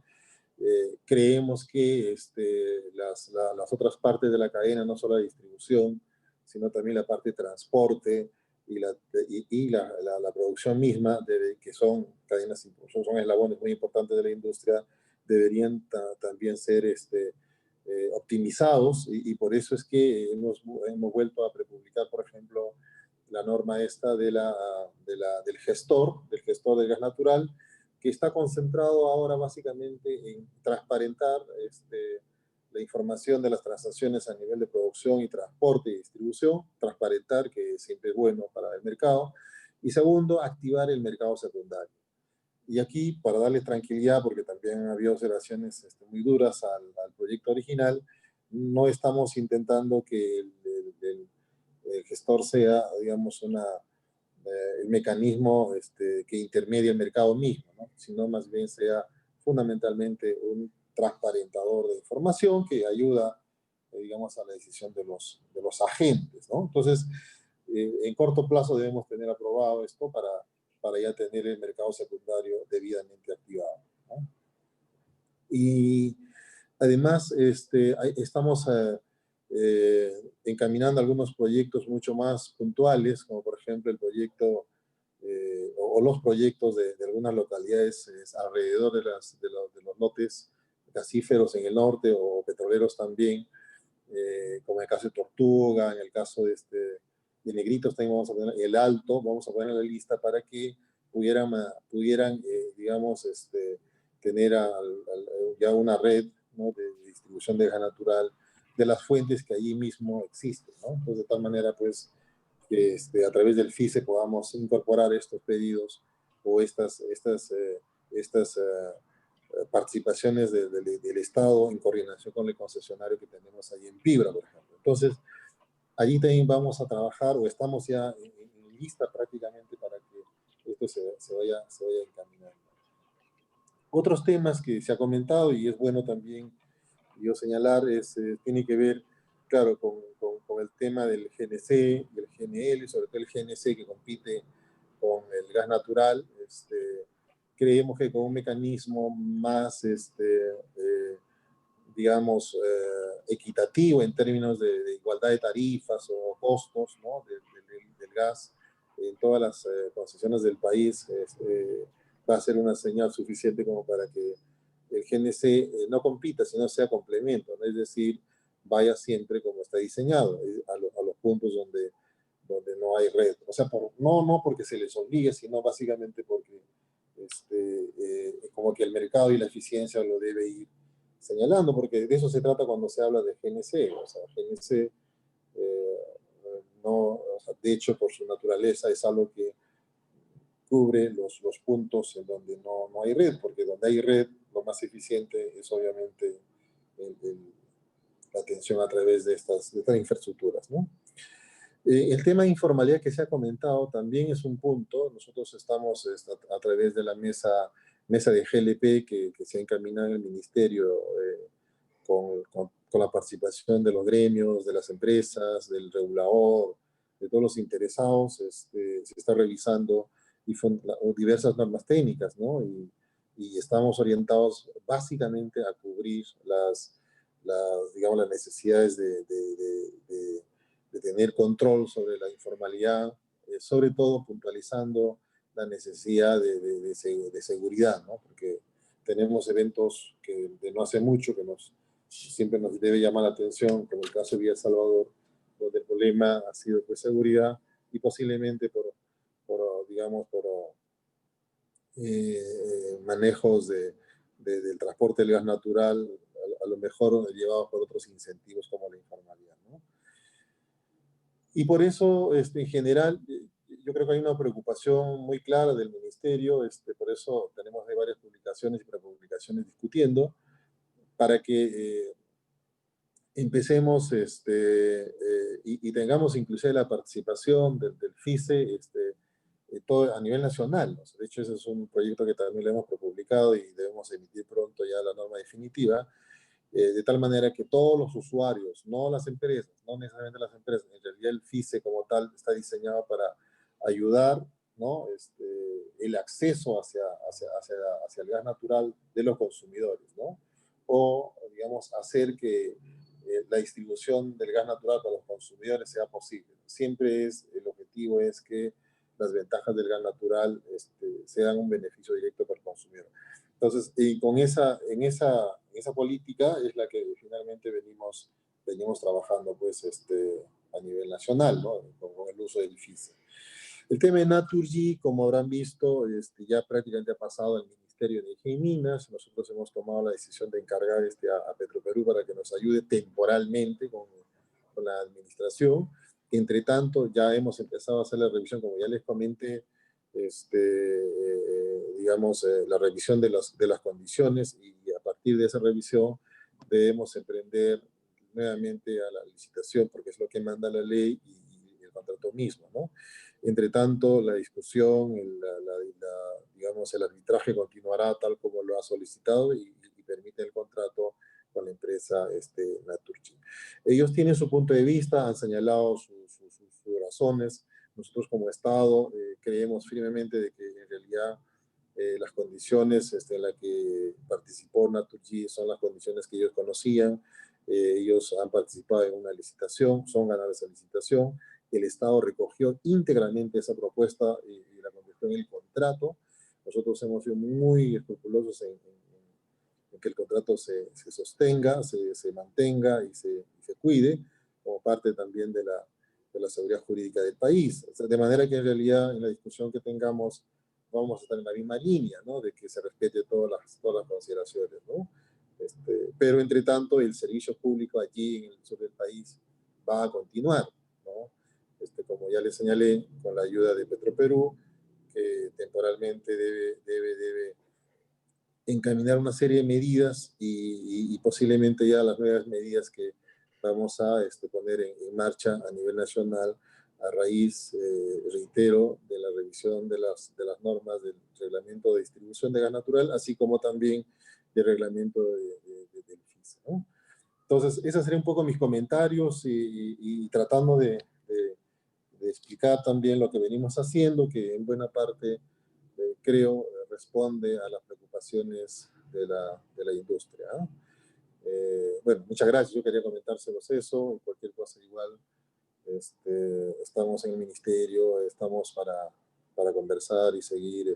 Creemos que las otras partes de la cadena, no solo la distribución, sino también la parte de transporte y la producción misma, que son cadenas, son eslabones muy importantes de la industria, deberían también ser optimizados, y por eso es que hemos vuelto a prepublicar, por ejemplo, la norma esta del gestor del gas natural, que está concentrado ahora básicamente en transparentar la información de las transacciones a nivel de producción y transporte y distribución, transparentar, que siempre es bueno para el mercado, y segundo, activar el mercado secundario. Y aquí, para darles tranquilidad, porque también había observaciones muy duras al proyecto original, no estamos intentando que el gestor sea, digamos, el mecanismo que intermedia el mercado mismo, ¿no? Sino más bien sea fundamentalmente un transparentador de información que ayuda, digamos, a la decisión de los agentes, ¿no? Entonces, en corto plazo debemos tener aprobado esto para ya tener el mercado secundario debidamente activado, ¿no? Y además estamos encaminando algunos proyectos mucho más puntuales, como por ejemplo el proyecto o los proyectos de algunas localidades alrededor de los lotes gasíferos en el norte, o petroleros también, como en el caso de Tortuga, en el caso de Negritos, también vamos a poner el Alto, vamos a poner en la lista para que pudieran digamos, tener ya una red, ¿no?, de distribución de gas natural de las fuentes que allí mismo existen, ¿no? Entonces, de tal manera, pues, que a través del FICE podamos incorporar estos pedidos o estas participaciones del Estado en coordinación con el concesionario que tenemos ahí en Fibra, por ejemplo. Entonces, allí también vamos a trabajar, o estamos ya en lista prácticamente, para que esto se vaya encaminando. Otros temas que se ha comentado, y es bueno también yo señalar, tiene que ver, claro, con el tema del GNC y el GNL, sobre todo el GNC, que compite con el gas natural. Creemos que con un mecanismo más, digamos, equitativo en términos de igualdad de tarifas o costos, ¿no?, del gas en todas las concesiones del país, va a ser una señal suficiente como para que el GNC no compita, sino sea complemento, ¿no? Es decir, vaya siempre como está diseñado, a los puntos donde no hay red. O sea, no porque se les obligue, sino básicamente porque como que el mercado y la eficiencia lo debe ir señalando, porque de eso se trata cuando se habla de GNC. O sea, GNC, no, o sea, de hecho, por su naturaleza, es algo que cubre los puntos en donde no hay red, porque donde hay red, lo más eficiente es obviamente la atención a través de estas infraestructuras, ¿no? El tema de informalidad que se ha comentado también es un punto. Nosotros estamos a través de la mesa de GLP que se ha encaminado en el ministerio, con la participación de los gremios, de las empresas, del regulador, de todos los interesados. Se está revisando diversas normas técnicas, ¿no? Y estamos orientados básicamente a cubrir digamos, las necesidades de tener control sobre la informalidad, sobre todo puntualizando la necesidad de seguridad, ¿no? Porque tenemos eventos que de no hace mucho que siempre nos debe llamar la atención, como el caso de Villa El Salvador, donde el problema ha sido, pues, seguridad, y posiblemente digamos, por manejos del transporte del gas natural, a lo mejor llevados por otros incentivos como la informalidad, ¿no? Y por eso, en general, yo creo que hay una preocupación muy clara del Ministerio, por eso tenemos varias publicaciones y prepublicaciones discutiendo, para que empecemos y tengamos inclusive la participación del FICE todo a nivel nacional, ¿no? De hecho, ese es un proyecto que también lo hemos prepublicado y debemos emitir pronto ya la norma definitiva, de tal manera que todos los usuarios, no las empresas, no necesariamente las empresas, en realidad el FICE como tal está diseñado para ayudar, ¿no? El acceso hacia el gas natural de los consumidores, ¿no? O, digamos, hacer que la distribución del gas natural para los consumidores sea posible. Siempre el objetivo es que las ventajas del gas natural sean un beneficio directo para el consumidor. Entonces, y en esa política es la que finalmente venimos trabajando pues, a nivel nacional, ¿no? Con el uso del FICE. El tema de Naturgy, como habrán visto, ya prácticamente ha pasado al Ministerio de Energía y Minas. Nosotros hemos tomado la decisión de encargar a Petroperú para que nos ayude temporalmente con la administración. Entre tanto, ya hemos empezado a hacer la revisión, como ya les comenté, digamos, la revisión de las condiciones, y a partir de esa revisión debemos emprender nuevamente a la licitación, porque es lo que manda la ley y el contrato mismo, ¿no? Entre tanto, la discusión, digamos, el arbitraje continuará tal como lo ha solicitado y permite el contrato con la empresa Naturgy. Ellos tienen su punto de vista, han señalado sus razones. Nosotros como Estado creemos firmemente de que en realidad las condiciones en las que participó Naturgy son las condiciones que ellos conocían. Ellos han participado en una licitación, son ganadores de esa licitación. El Estado recogió íntegramente esa propuesta y la convirtió en el contrato. Nosotros hemos sido muy escrupulosos en que el contrato se sostenga, se mantenga y se cuide, como parte también de la seguridad jurídica del país. O sea, de manera que en realidad en la discusión que tengamos vamos a estar en la misma línea, ¿no? De que se respete todas las consideraciones, ¿no? Pero entre tanto el servicio público allí en el sur del país va a continuar, ¿no? Como ya les señalé, con la ayuda de Petroperú, que temporalmente debe encaminar una serie de medidas y posiblemente ya las nuevas medidas que vamos a poner en marcha a nivel nacional a raíz, reitero, de la revisión de las normas del reglamento de distribución de gas natural, así como también del reglamento del FICE, ¿no? Entonces, esos serían un poco mis comentarios y tratando de explicar también lo que venimos haciendo, que en buena parte creo responde a las preocupaciones de la industria, ¿no? Bueno, muchas gracias. Yo quería comentárselos eso. Cualquier cosa igual, estamos en el ministerio, estamos para conversar y seguir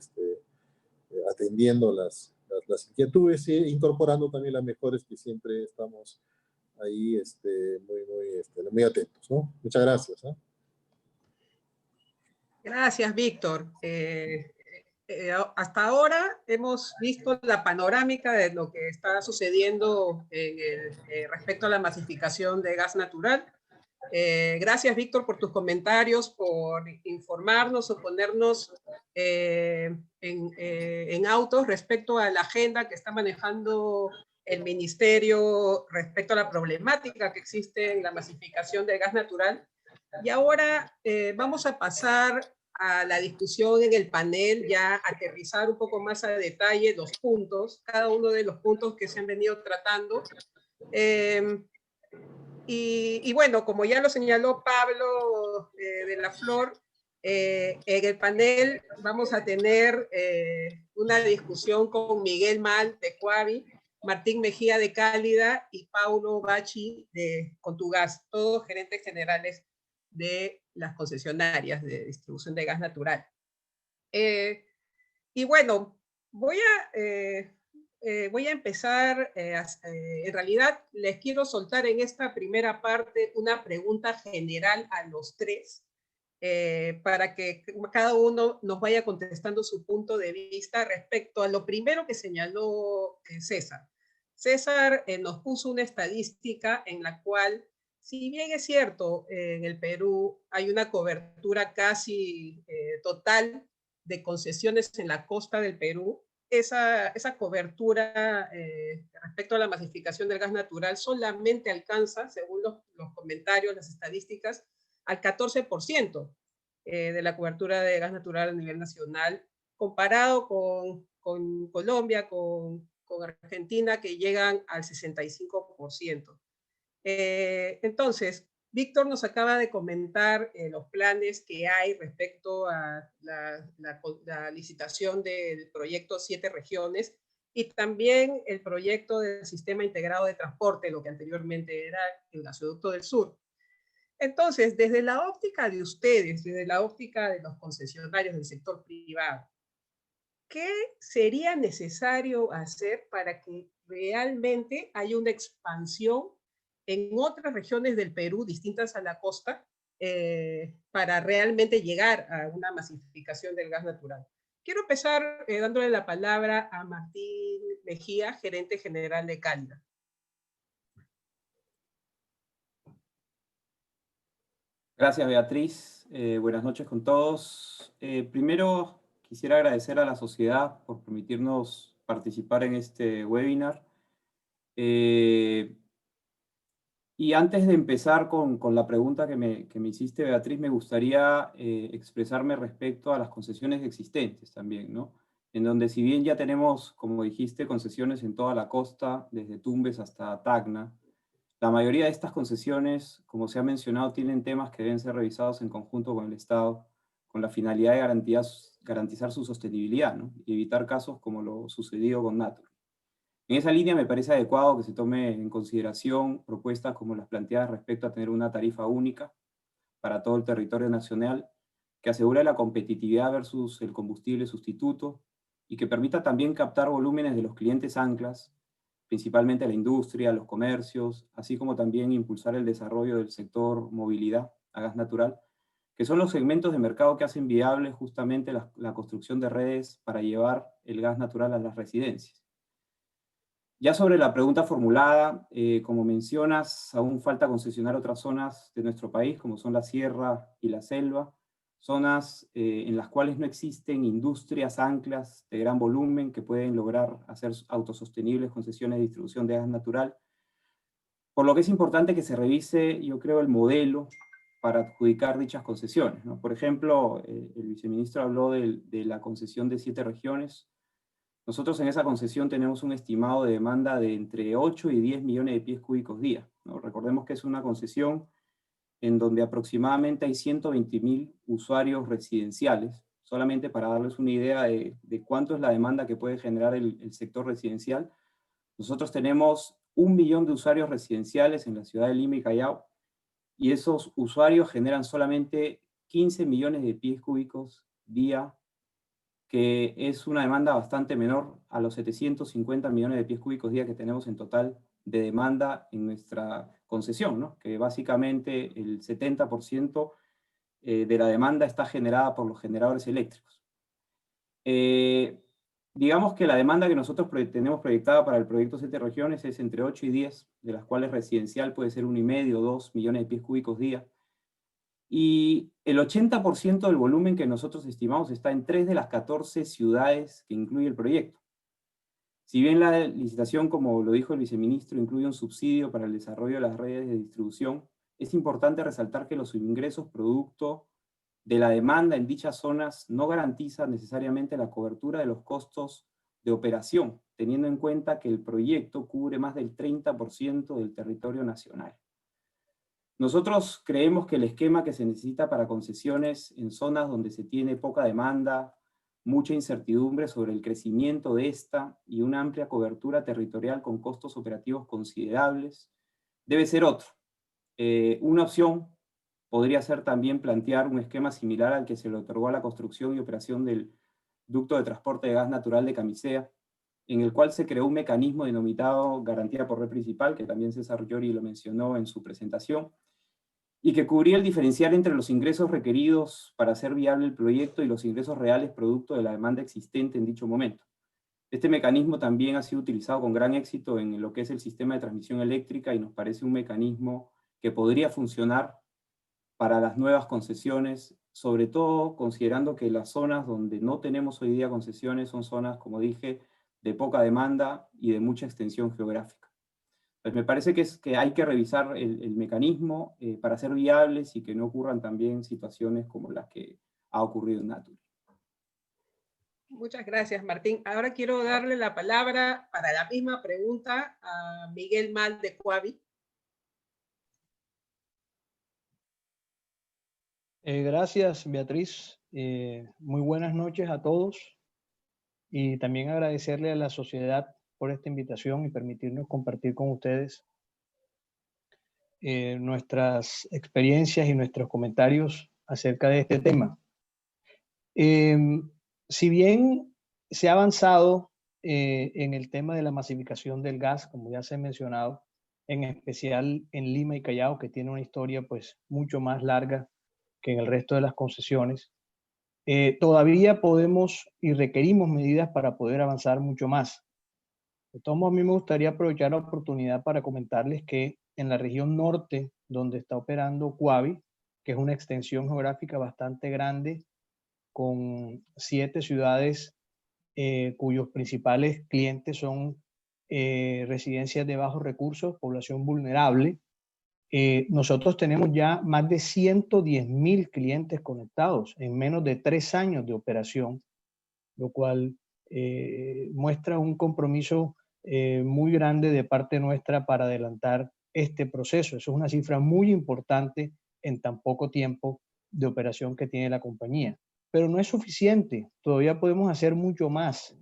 atendiendo las inquietudes e incorporando también las mejores, que siempre estamos ahí muy atentos, ¿no? Muchas gracias, ¿no? Gracias, Víctor. Hasta ahora hemos visto la panorámica de lo que está sucediendo respecto a la masificación de gas natural. Gracias, Víctor, por tus comentarios, por informarnos o ponernos en autos respecto a la agenda que está manejando el Ministerio respecto a la problemática que existe en la masificación del gas natural. Y ahora vamos a pasar a la discusión en el panel, ya aterrizar un poco más a detalle los puntos, cada uno de los puntos que se han venido tratando. Y bueno, como ya lo señaló Pablo de la Flor, en el panel vamos a tener una discusión con Miguel Mal de Coavi, Martín Mejía de Cálida y Paulo Bachi de Contugas, todos gerentes generales de las concesionarias de distribución de gas natural. Y bueno, voy a empezar, en realidad les quiero soltar en esta primera parte una pregunta general a los tres, para que cada uno nos vaya contestando su punto de vista respecto a lo primero que señaló César. César nos puso una estadística en la cual, si bien es cierto, en el Perú hay una cobertura casi total de concesiones en la costa del Perú, esa cobertura respecto a la masificación del gas natural solamente alcanza, según los comentarios, las estadísticas, al 14% de la cobertura de gas natural a nivel nacional, comparado con Colombia, con Argentina, que llegan al 65%. Entonces, Víctor nos acaba de comentar los planes que hay respecto a la licitación del proyecto 7 regiones y también el proyecto del Sistema Integrado de Transporte, lo que anteriormente era el Gasoducto del Sur. Entonces, desde la óptica de ustedes, desde la óptica de los concesionarios del sector privado, ¿qué sería necesario hacer para que realmente haya una expansión en otras regiones del Perú distintas a la costa para realmente llegar a una masificación del gas natural? Quiero empezar dándole la palabra a Martín Mejía, gerente general de Cálida. Gracias, Beatriz. Buenas noches con todos. Primero, quisiera agradecer a la sociedad por permitirnos participar en este webinar. Y antes de empezar con la pregunta que me hiciste, Beatriz, me gustaría expresarme respecto a las concesiones existentes también, ¿no? En donde, si bien ya tenemos, como dijiste, concesiones en toda la costa, desde Tumbes hasta Tacna, la mayoría de estas concesiones, como se ha mencionado, tienen temas que deben ser revisados en conjunto con el Estado, con la finalidad de garantizar su sostenibilidad, ¿no? Y evitar casos como lo sucedido con Natur. En esa línea me parece adecuado que se tome en consideración propuestas como las planteadas respecto a tener una tarifa única para todo el territorio nacional, que asegure la competitividad versus el combustible sustituto y que permita también captar volúmenes de los clientes anclas, principalmente la industria, los comercios, así como también impulsar el desarrollo del sector movilidad a gas natural, que son los segmentos de mercado que hacen viable justamente la construcción de redes para llevar el gas natural a las residencias. Ya sobre la pregunta formulada, como mencionas, aún falta concesionar otras zonas de nuestro país, como son la sierra y la selva, zonas en las cuales no existen industrias anclas de gran volumen que pueden lograr hacer autosostenibles concesiones de distribución de gas natural, por lo que es importante que se revise, yo creo, el modelo para adjudicar dichas concesiones, ¿no? Por ejemplo, el viceministro habló de la concesión de 7 regiones. Nosotros en esa concesión tenemos un estimado de demanda de entre 8 y 10 millones de pies cúbicos día, ¿no? Recordemos que es una concesión en donde aproximadamente hay 120.000 usuarios residenciales, solamente para darles una idea de cuánto es la demanda que puede generar el sector residencial. Nosotros tenemos 1 millón de usuarios residenciales en la ciudad de Lima y Callao, y esos usuarios generan solamente 15 millones de pies cúbicos día, que es una demanda bastante menor a los 750 millones de pies cúbicos día que tenemos en total de demanda en nuestra concesión, ¿no? Que básicamente el 70% de la demanda está generada por los generadores eléctricos. Digamos que la demanda que nosotros tenemos proyectada para el proyecto 7 regiones es entre 8 y 10, de las cuales residencial puede ser 1,5 o 2 millones de pies cúbicos día. Y el 80% del volumen que nosotros estimamos está en 3 de las 14 ciudades que incluye el proyecto. Si bien la licitación, como lo dijo el viceministro, incluye un subsidio para el desarrollo de las redes de distribución, es importante resaltar que los ingresos producto de la demanda en dichas zonas no garantizan necesariamente la cobertura de los costos de operación, teniendo en cuenta que el proyecto cubre más del 30% del territorio nacional. Nosotros creemos que el esquema que se necesita para concesiones en zonas donde se tiene poca demanda, mucha incertidumbre sobre el crecimiento de esta y una amplia cobertura territorial con costos operativos considerables, debe ser otro. Una opción podría ser también plantear un esquema similar al que se le otorgó a la construcción y operación del ducto de transporte de gas natural de Camisea, en el cual se creó un mecanismo denominado garantía por red principal, que también César Llori lo mencionó en su presentación, y que cubría el diferencial entre los ingresos requeridos para hacer viable el proyecto y los ingresos reales producto de la demanda existente en dicho momento. Este mecanismo también ha sido utilizado con gran éxito en lo que es el sistema de transmisión eléctrica y nos parece un mecanismo que podría funcionar para las nuevas concesiones, sobre todo considerando que las zonas donde no tenemos hoy día concesiones son zonas, como dije, de poca demanda y de mucha extensión geográfica. Pues me parece que hay que revisar el mecanismo para ser viables y que no ocurran también situaciones como las que ha ocurrido en Naturgy. Muchas gracias, Martín. Ahora quiero darle la palabra para la misma pregunta a Miguel Mal de Coavi. Gracias, Beatriz. Muy buenas noches a todos. Y también agradecerle a la sociedad por esta invitación y permitirnos compartir con ustedes nuestras experiencias y nuestros comentarios acerca de este tema. Si bien se ha avanzado en el tema de la masificación del gas, como ya se ha mencionado, en especial en Lima y Callao, que tiene una historia pues mucho más larga que en el resto de las concesiones, todavía podemos y requerimos medidas para poder avanzar mucho más. De todos modos, a mí me gustaría aprovechar la oportunidad para comentarles que en la región norte, donde está operando Coavi, que es una extensión geográfica bastante grande, con 7 ciudades cuyos principales clientes son residencias de bajos recursos, población vulnerable. Nosotros tenemos ya más de 110.000 clientes conectados en menos de 3 años de operación, lo cual muestra un compromiso muy grande de parte nuestra para adelantar este proceso. Eso es una cifra muy importante en tan poco tiempo de operación que tiene la compañía. Pero no es suficiente, todavía podemos hacer mucho más.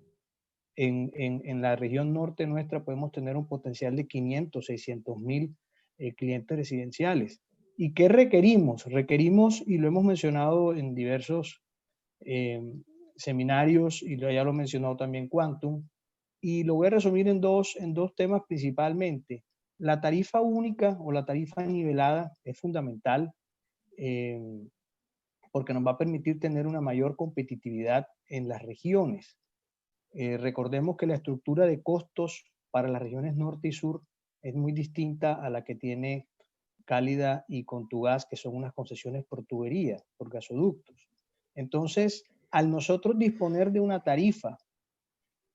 En la región norte nuestra podemos tener un potencial de 500, 600.000 clientes residenciales. ¿Y qué requerimos? Requerimos, y lo hemos mencionado en diversos seminarios, y ya lo mencionó también Quantum, y lo voy a resumir en dos temas principalmente. La tarifa única o la tarifa nivelada es fundamental porque nos va a permitir tener una mayor competitividad en las regiones. Recordemos que la estructura de costos para las regiones norte y sur es muy distinta a la que tiene Cálida y Contugás, que son unas concesiones por tubería, por gasoductos. Entonces, al nosotros disponer de una tarifa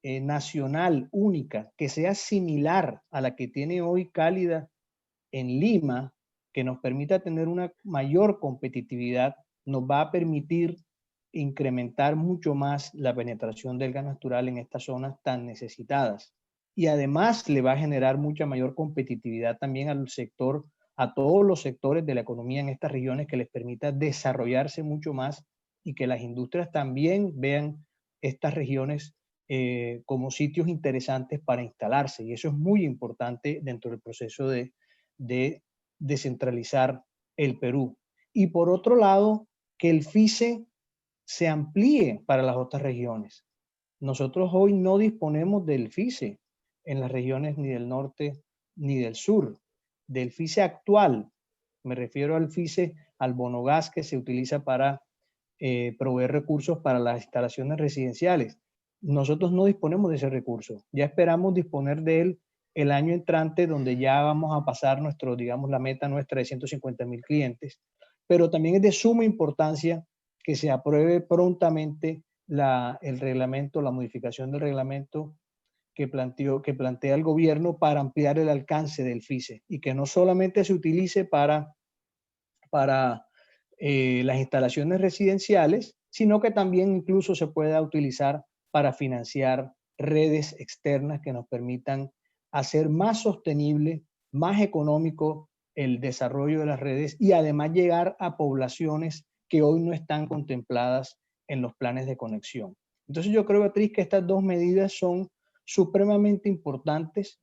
nacional única que sea similar a la que tiene hoy Cálida en Lima, que nos permita tener una mayor competitividad, nos va a permitir incrementar mucho más la penetración del gas natural en estas zonas tan necesitadas. Y además le va a generar mucha mayor competitividad también al sector, a todos los sectores de la economía en estas regiones, que les permita desarrollarse mucho más y que las industrias también vean estas regiones como sitios interesantes para instalarse. Y eso es muy importante dentro del proceso de descentralizar el Perú. Y por otro lado, que el FICE se amplíe para las otras regiones. Nosotros hoy no disponemos del FICE en las regiones ni del norte ni del sur. Del FICE actual, me refiero al FICE, al bonogas que se utiliza para proveer recursos para las instalaciones residenciales. Nosotros no disponemos de ese recurso. Ya esperamos disponer de él el año entrante, donde ya vamos a pasar digamos, la meta nuestra de 150.000 clientes. Pero también es de suma importancia que se apruebe prontamente el reglamento, la modificación del reglamento que plantea el gobierno para ampliar el alcance del FICE y que no solamente se utilice para las instalaciones residenciales, sino que también incluso se pueda utilizar para financiar redes externas que nos permitan hacer más sostenible, más económico el desarrollo de las redes y además llegar a poblaciones que hoy no están contempladas en los planes de conexión. Entonces yo creo, Beatriz, que estas dos medidas son supremamente importantes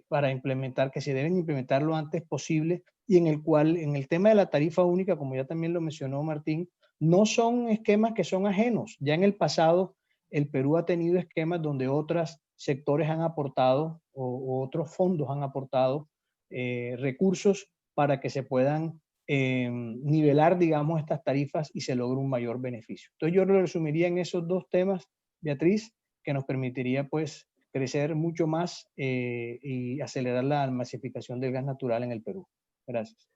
para implementar, que se deben implementar lo antes posible, y en el tema de la tarifa única, como ya también lo mencionó Martín, no son esquemas que son ajenos. Ya en el pasado el Perú ha tenido esquemas donde otros sectores han aportado o otros fondos han aportado recursos para que se puedan nivelar, digamos, estas tarifas y se logra un mayor beneficio. Entonces yo lo resumiría en esos dos temas, Beatriz, que nos permitiría pues crecer mucho más y acelerar la masificación del gas natural en el Perú. Gracias.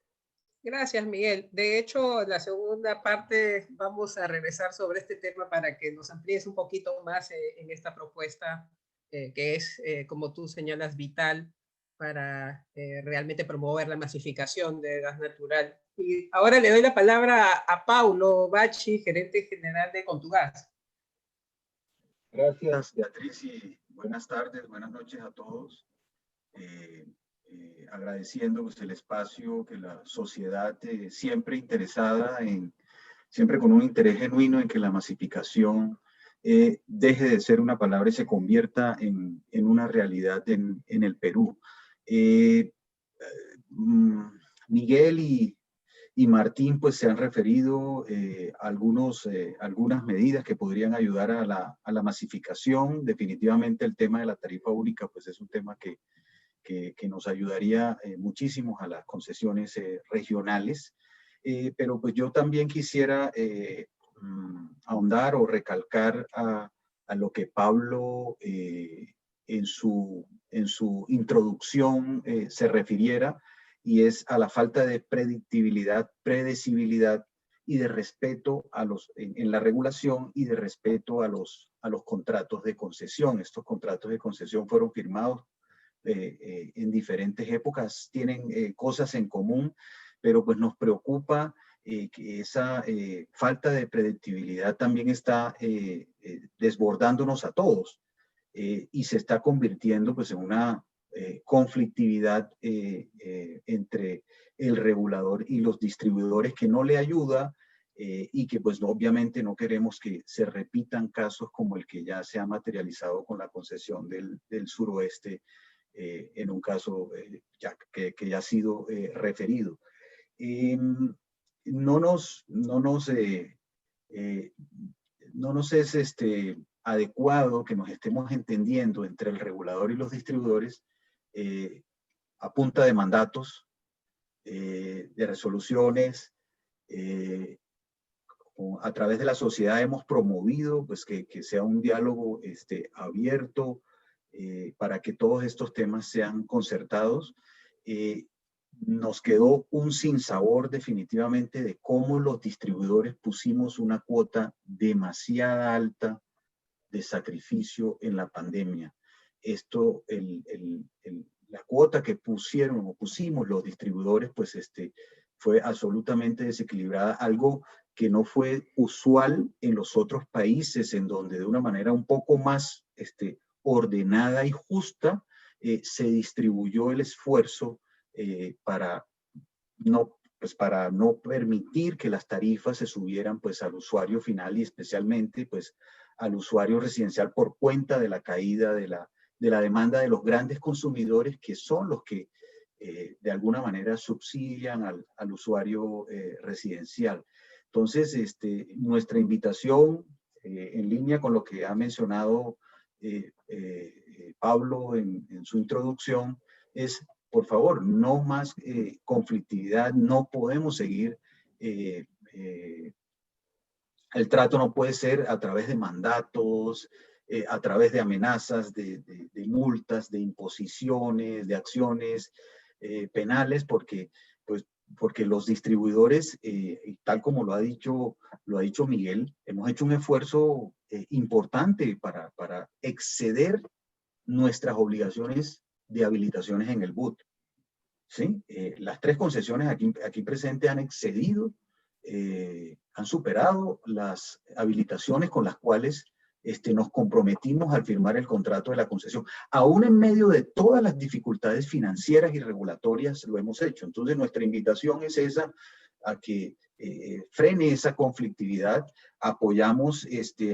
Gracias, Miguel. De hecho, la segunda parte vamos a regresar sobre este tema para que nos amplíes un poquito más en esta propuesta que es, como tú señalas, vital para realmente promover la masificación del gas natural. Y ahora le doy la palabra a Paulo Bacci, gerente general de Contugas. Gracias, Beatriz, y buenas tardes, buenas noches a todos. Agradeciendo pues, el espacio que la sociedad siempre interesada siempre con un interés genuino en que la masificación deje de ser una palabra y se convierta en una realidad en el Perú. Miguel y Martín pues se han referido a algunas medidas que podrían ayudar a la masificación. Definitivamente el tema de la tarifa única pues es un tema que nos ayudaría muchísimo a las concesiones regionales. Pero pues yo también quisiera ahondar o recalcar a lo que Pablo en su introducción se refiriera, y es a la falta de predictibilidad, predecibilidad y de respeto en la regulación y de respeto a los contratos de concesión. Estos contratos de concesión fueron firmados en diferentes épocas, tienen cosas en común, pero pues nos preocupa que esa falta de predictibilidad también está desbordándonos a todos y se está convirtiendo pues en una conflictividad entre el regulador y los distribuidores que no le ayuda y que pues obviamente no queremos que se repitan casos como el que ya se ha materializado con la concesión del suroeste en un caso que ya ha sido referido. No nos es adecuado que nos estemos entendiendo entre el regulador y los distribuidores a punta de mandatos, de resoluciones. A través de la sociedad hemos promovido pues, que sea un diálogo abierto para que todos estos temas sean concertados. Nos quedó un sinsabor definitivamente de cómo los distribuidores pusimos una cuota demasiado alta de sacrificio en la pandemia. La cuota que pusimos los distribuidores, pues fue absolutamente desequilibrada, algo que no fue usual en los otros países, en donde de una manera un poco más ordenada y justa se distribuyó el esfuerzo para no permitir que las tarifas se subieran pues al usuario final y especialmente pues al usuario residencial por cuenta de la caída de la demanda de los grandes consumidores, que son los que de alguna manera subsidian al usuario residencial. Entonces, nuestra invitación en línea con lo que ha mencionado Pablo en su introducción es, por favor, no más conflictividad, no podemos seguir, el trato no puede ser a través de mandatos, a través de amenazas, de multas, de imposiciones, de acciones penales, porque los distribuidores, tal como lo ha dicho Miguel, hemos hecho un esfuerzo importante para exceder nuestras obligaciones de habilitaciones en el BUT. ¿Sí? Las 3 concesiones aquí presentes han excedido, han superado las habilitaciones con las cuales nos comprometimos al firmar el contrato de la concesión. Aún en medio de todas las dificultades financieras y regulatorias lo hemos hecho. Entonces nuestra invitación es esa, a que frene esa conflictividad. Apoyamos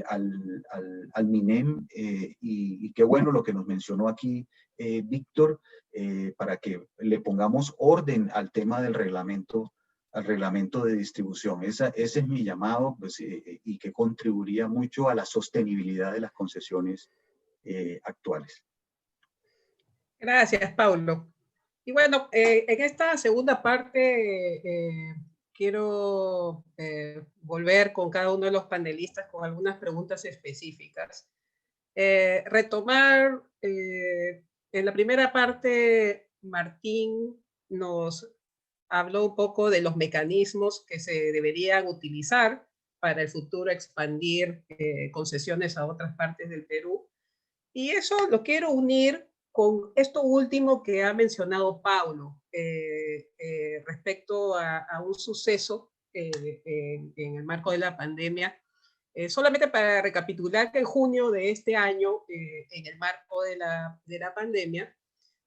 al MINEM y qué bueno lo que nos mencionó aquí Víctor, para que le pongamos orden al tema del reglamento, al reglamento de distribución. Ese es mi llamado, pues, y que contribuiría mucho a la sostenibilidad de las concesiones actuales. Gracias, Paulo. Y bueno, en esta segunda parte quiero volver con cada uno de los panelistas con algunas preguntas específicas. Retomar, en la primera parte, Martín nos habló un poco de los mecanismos que se deberían utilizar para el futuro expandir concesiones a otras partes del Perú. Y eso lo quiero unir con esto último que ha mencionado Paulo respecto a un suceso en el marco de la pandemia. Solamente para recapitular que en junio de este año, en el marco de la pandemia,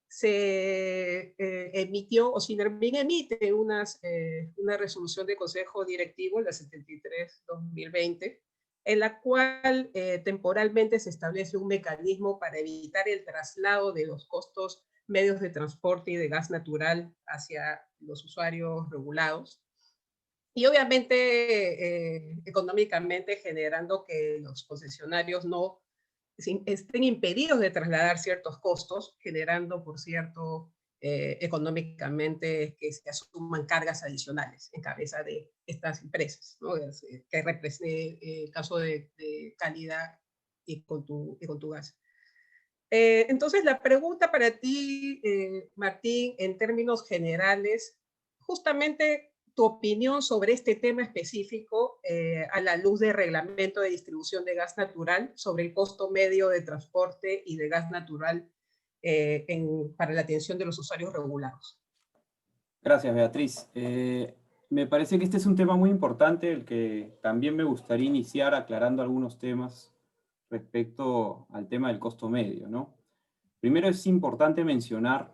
se emitió, o SINERMIN emite una resolución de Consejo Directivo, la 73-2020, en la cual temporalmente se establece un mecanismo para evitar el traslado de los costos medios de transporte y de gas natural hacia los usuarios regulados. Y obviamente económicamente generando que los concesionarios no estén impedidos de trasladar ciertos costos, generando, por cierto, económicamente que se asuman cargas adicionales en cabeza de estas empresas, ¿no? Que represente el caso de calidad y con tu gas. Entonces, la pregunta para ti, Martín, en términos generales, justamente tu opinión sobre este tema específico a la luz del reglamento de distribución de gas natural sobre el costo medio de transporte y de gas natural para la atención de los usuarios regulados. Gracias, Beatriz. Me parece que este es un tema muy importante, el que también me gustaría iniciar aclarando algunos temas respecto al tema del costo medio, ¿no? Primero es importante mencionar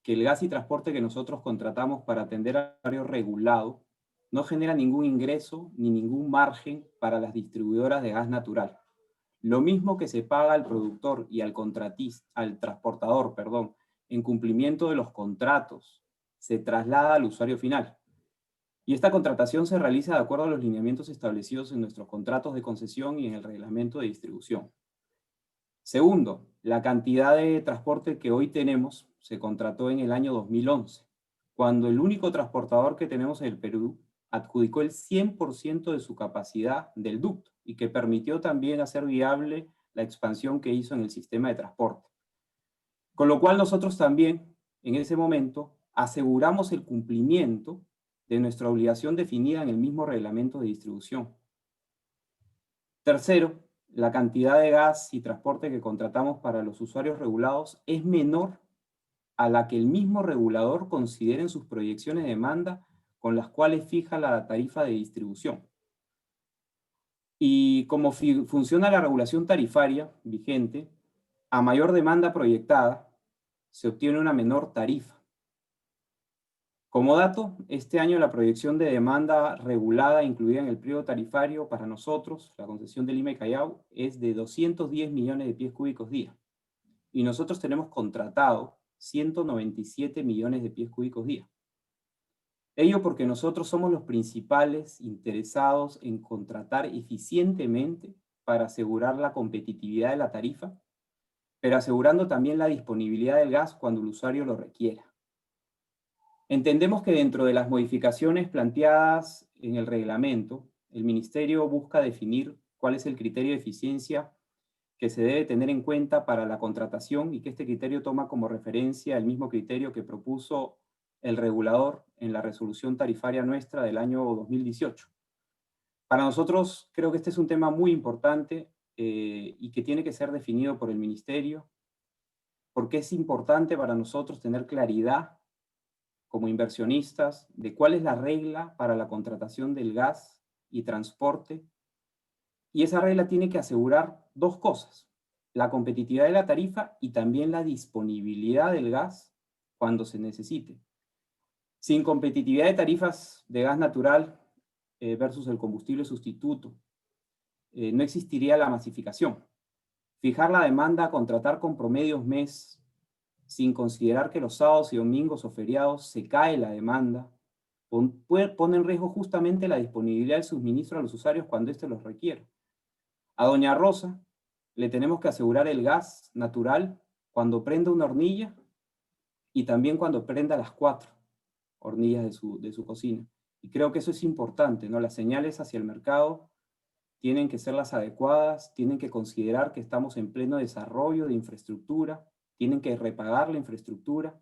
que el gas y transporte que nosotros contratamos para atender al usuario regulado no genera ningún ingreso ni ningún margen para las distribuidoras de gas natural. Lo mismo que se paga al productor y al transportador, en cumplimiento de los contratos, se traslada al usuario final. Y esta contratación se realiza de acuerdo a los lineamientos establecidos en nuestros contratos de concesión y en el reglamento de distribución. Segundo, la cantidad de transporte que hoy tenemos se contrató en el año 2011, cuando el único transportador que tenemos en el Perú adjudicó el 100% de su capacidad del ducto y que permitió también hacer viable la expansión que hizo en el sistema de transporte. Con lo cual nosotros también, en ese momento, aseguramos el cumplimiento de nuestra obligación definida en el mismo reglamento de distribución. Tercero, la cantidad de gas y transporte que contratamos para los usuarios regulados es menor a la que el mismo regulador considera en sus proyecciones de demanda con las cuales fija la tarifa de distribución. Y como funciona la regulación tarifaria vigente, a mayor demanda proyectada, se obtiene una menor tarifa. Como dato, este año la proyección de demanda regulada incluida en el periodo tarifario para nosotros, la concesión de Lima y Callao, es de 210 millones de pies cúbicos día. Y nosotros tenemos contratado 197 millones de pies cúbicos día. Ello porque nosotros somos los principales interesados en contratar eficientemente para asegurar la competitividad de la tarifa, pero asegurando también la disponibilidad del gas cuando el usuario lo requiera. Entendemos que dentro de las modificaciones planteadas en el reglamento, el Ministerio busca definir cuál es el criterio de eficiencia que se debe tener en cuenta para la contratación y que este criterio toma como referencia el mismo criterio que propuso el regulador en la resolución tarifaria nuestra del año 2018. Para nosotros creo que este es un tema muy importante y que tiene que ser definido por el Ministerio, porque es importante para nosotros tener claridad como inversionistas de cuál es la regla para la contratación del gas y transporte. Y esa regla tiene que asegurar dos cosas: la competitividad de la tarifa y también la disponibilidad del gas cuando se necesite. Sin competitividad de tarifas de gas natural versus el combustible sustituto, no existiría la masificación. Fijar la demanda a contratar con promedios mes, sin considerar que los sábados y domingos o feriados se cae la demanda, pone en riesgo justamente la disponibilidad del suministro a los usuarios cuando éste los requiere. A doña Rosa le tenemos que asegurar el gas natural cuando prenda una hornilla y también cuando prenda las 4 hornillas de su cocina. Y creo que eso es importante, ¿no? Las señales hacia el mercado tienen que ser las adecuadas, tienen que considerar que estamos en pleno desarrollo de infraestructura, tienen que repagar la infraestructura.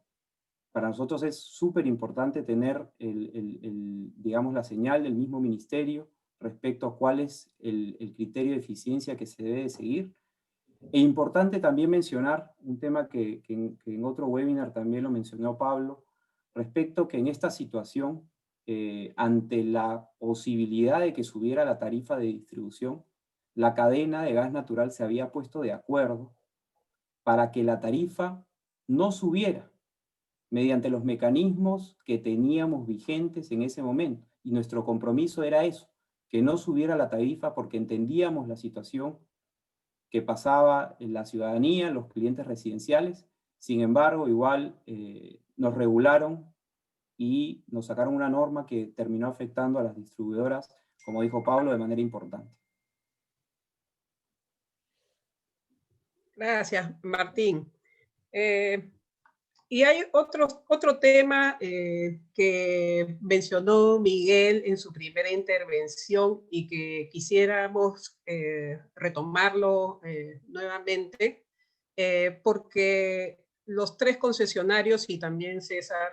Para nosotros es súper importante tener digamos, la señal del mismo ministerio respecto a cuál es el criterio de eficiencia que se debe de seguir. E importante también mencionar un tema que en otro webinar también lo mencionó Pablo, respecto que en esta situación, ante la posibilidad de que subiera la tarifa de distribución, la cadena de gas natural se había puesto de acuerdo para que la tarifa no subiera mediante los mecanismos que teníamos vigentes en ese momento. Y nuestro compromiso era eso, que no subiera la tarifa porque entendíamos la situación que pasaba en la ciudadanía, los clientes residenciales. Sin embargo, igual nos regularon y nos sacaron una norma que terminó afectando a las distribuidoras, como dijo Pablo, de manera importante. Gracias, Martín. Y hay otro tema que mencionó Miguel en su primera intervención y que quisiéramos retomarlo nuevamente, porque los 3 concesionarios, y también César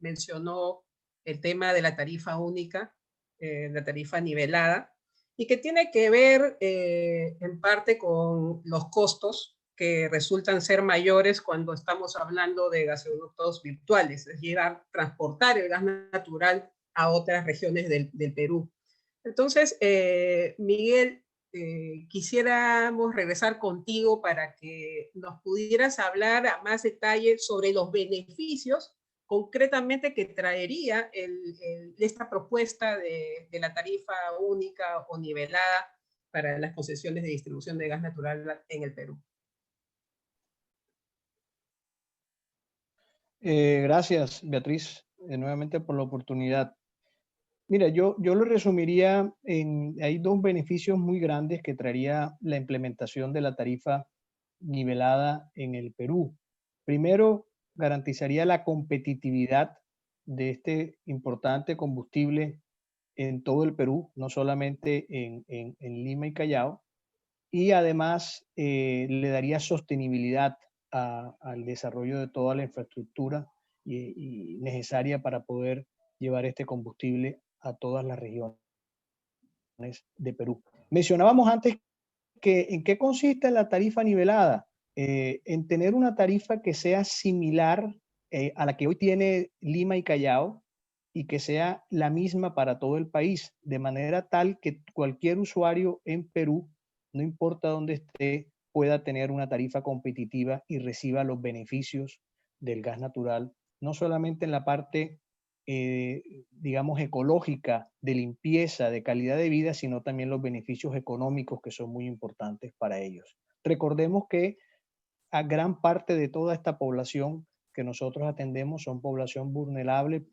mencionó el tema de la tarifa única, la tarifa nivelada, y que tiene que ver en parte con los costos que resultan ser mayores cuando estamos hablando de gasoductos virtuales, es llevar, transportar el gas natural a otras regiones del Perú. Entonces, Miguel, quisiéramos regresar contigo para que nos pudieras hablar a más detalle sobre los beneficios concretamente que traería esta propuesta de la tarifa única o nivelada para las concesiones de distribución de gas natural en el Perú. Gracias, Beatriz, nuevamente por la oportunidad. Mira, yo lo resumiría hay 2 beneficios muy grandes que traería la implementación de la tarifa nivelada en el Perú. Primero, garantizaría la competitividad de este importante combustible en todo el Perú, no solamente en Lima y Callao, y además le daría sostenibilidad al desarrollo de toda la infraestructura y necesaria para poder llevar este combustible a todas las regiones de Perú. Mencionábamos antes que en qué consiste la tarifa nivelada, en tener una tarifa que sea similar a la que hoy tiene Lima y Callao y que sea la misma para todo el país, de manera tal que cualquier usuario en Perú, no importa dónde esté, pueda tener una tarifa competitiva y reciba los beneficios del gas natural, no solamente en la parte digamos, ecológica, de limpieza, de calidad de vida, sino también los beneficios económicos que son muy importantes para ellos. Recordemos que a gran parte de toda esta población que nosotros atendemos son población vulnerable,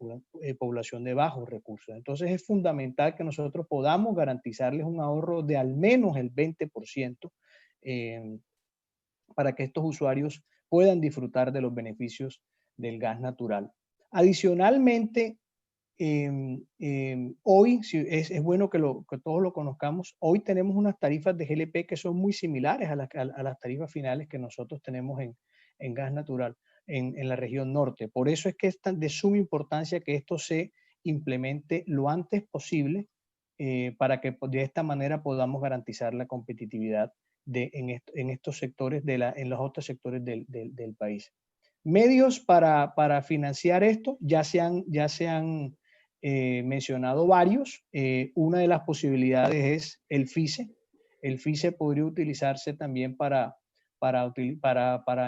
población de bajos recursos. Entonces es fundamental que nosotros podamos garantizarles un ahorro de al menos el 20% para que estos usuarios puedan disfrutar de los beneficios del gas natural. Adicionalmente, hoy es bueno que todos lo conozcamos. Hoy tenemos unas tarifas de GLP que son muy similares a las tarifas finales que nosotros tenemos en gas natural en la región norte. Por eso es que es de suma importancia que esto se implemente lo antes posible para que de esta manera podamos garantizar la competitividad en estos sectores, en los otros sectores del país. Medios para financiar esto, ya se han mencionado varios. Una de las posibilidades es el FICE. El FICE podría utilizarse también para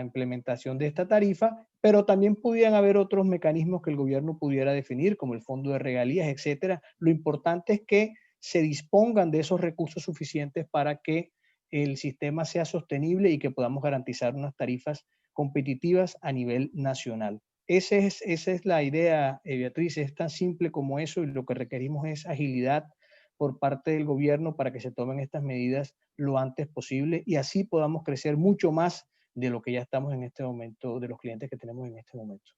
implementación de esta tarifa, pero también pudieran haber otros mecanismos que el gobierno pudiera definir, como el fondo de regalías, etcétera. Lo importante es que se dispongan de esos recursos suficientes para que el sistema sea sostenible y que podamos garantizar unas tarifas competitivas a nivel nacional. Esa es la idea, Beatriz, es tan simple como eso y lo que requerimos es agilidad por parte del gobierno para que se tomen estas medidas lo antes posible y así podamos crecer mucho más de lo que ya estamos en este momento, de los clientes que tenemos en este momento.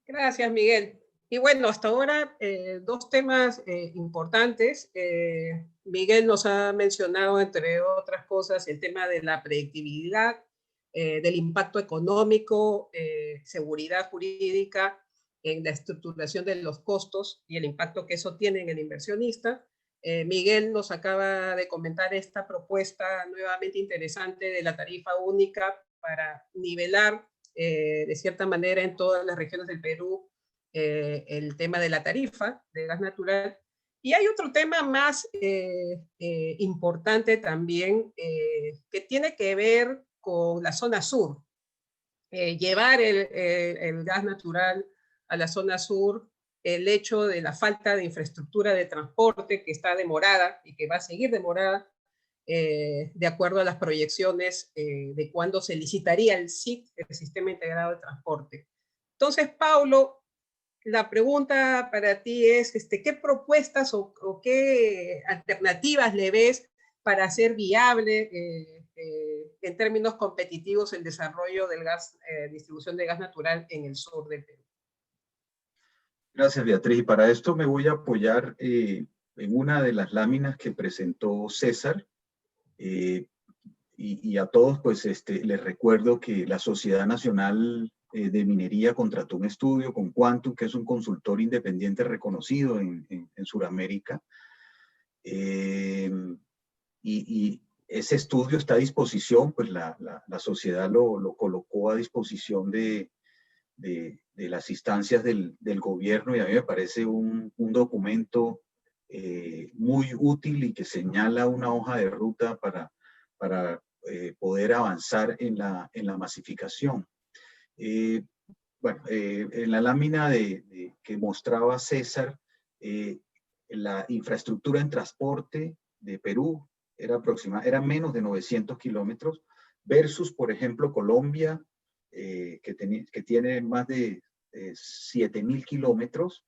Gracias, Miguel. Y bueno, hasta ahora dos temas importantes. Miguel nos ha mencionado, entre otras cosas, el tema de la predictibilidad, del impacto económico, seguridad jurídica, en la estructuración de los costos y el impacto que eso tiene en el inversionista. Miguel nos acaba de comentar esta propuesta nuevamente interesante de la tarifa única para nivelar de cierta manera en todas las regiones del Perú el tema de la tarifa de gas natural. Y hay otro tema más importante también que tiene que ver con la zona sur. Llevar el gas natural a la zona sur, el hecho de la falta de infraestructura de transporte que está demorada y que va a seguir demorada, de acuerdo a las proyecciones de cuándo se licitaría el SIT, el Sistema Integrado de Transporte. Entonces, Paulo, la pregunta para ti es, ¿qué propuestas o qué alternativas le ves para hacer viable en términos competitivos el desarrollo del gas, distribución de gas natural en el sur del Perú? Gracias, Beatriz. Y para esto me voy a apoyar en una de las láminas que presentó César. Y a todos, pues, les recuerdo que la Sociedad Nacional de Minería contrató un estudio con Quantum, que es un consultor independiente reconocido en Sudamérica. Y ese estudio está a disposición, pues la sociedad lo colocó a disposición de las instancias del gobierno, y a mí me parece un documento muy útil y que señala una hoja de ruta para poder avanzar en la masificación. Bueno, en la lámina que mostraba César, la infraestructura en transporte de Perú era menos de 900 kilómetros, versus, por ejemplo, Colombia, que tiene más de 7.000 kilómetros,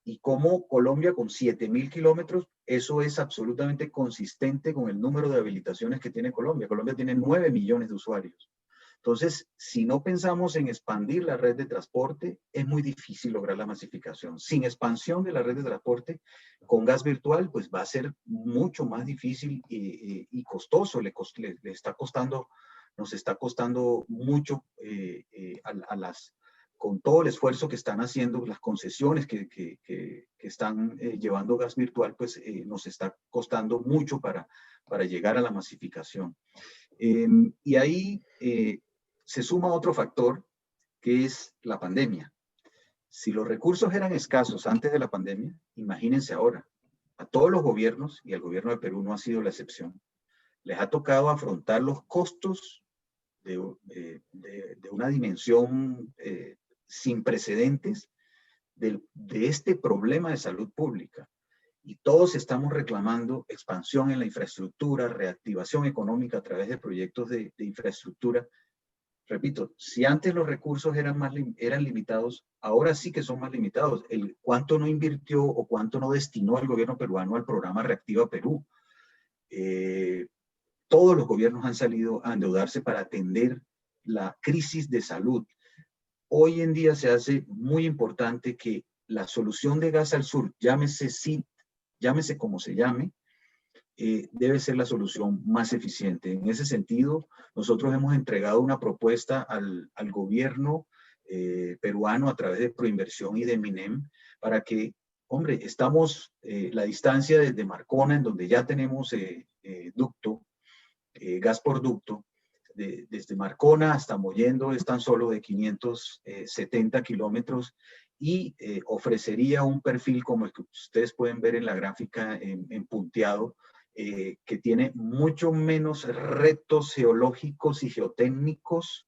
y como Colombia con 7.000 kilómetros, eso es absolutamente consistente con el número de habilitaciones que tiene Colombia. Colombia tiene 9 millones de usuarios. Entonces, si no pensamos en expandir la red de transporte, es muy difícil lograr la masificación. Sin expansión de la red de transporte, con gas virtual, pues va a ser mucho más difícil y costoso. Nos está costando mucho con todo el esfuerzo que están haciendo, las concesiones que están llevando gas virtual, pues nos está costando mucho para llegar a la masificación. Y ahí se suma otro factor, que es la pandemia. Si los recursos eran escasos antes de la pandemia, imagínense ahora. A todos los gobiernos, y al gobierno de Perú no ha sido la excepción, les ha tocado afrontar los costos de una dimensión sin precedentes de este problema de salud pública. Y todos estamos reclamando expansión en la infraestructura, reactivación económica a través de proyectos de infraestructura. Repito, si antes los recursos eran limitados, ahora sí que son más limitados. ¿Cuánto no invirtió o cuánto no destinó el gobierno peruano al programa Reactiva Perú? Todos los gobiernos han salido a endeudarse para atender la crisis de salud. Hoy en día se hace muy importante que la solución de gas al sur, llámese SIT, llámese como se llame, debe ser la solución más eficiente. En ese sentido, nosotros hemos entregado una propuesta al gobierno peruano a través de Proinversión y de MINEM para que, hombre, estamos la distancia desde Marcona, en donde ya tenemos ducto, gas por ducto, desde Marcona hasta Mollendo es tan solo de 570 kilómetros, y ofrecería un perfil como el que ustedes pueden ver en la gráfica en punteado, que tiene mucho menos retos geológicos y geotécnicos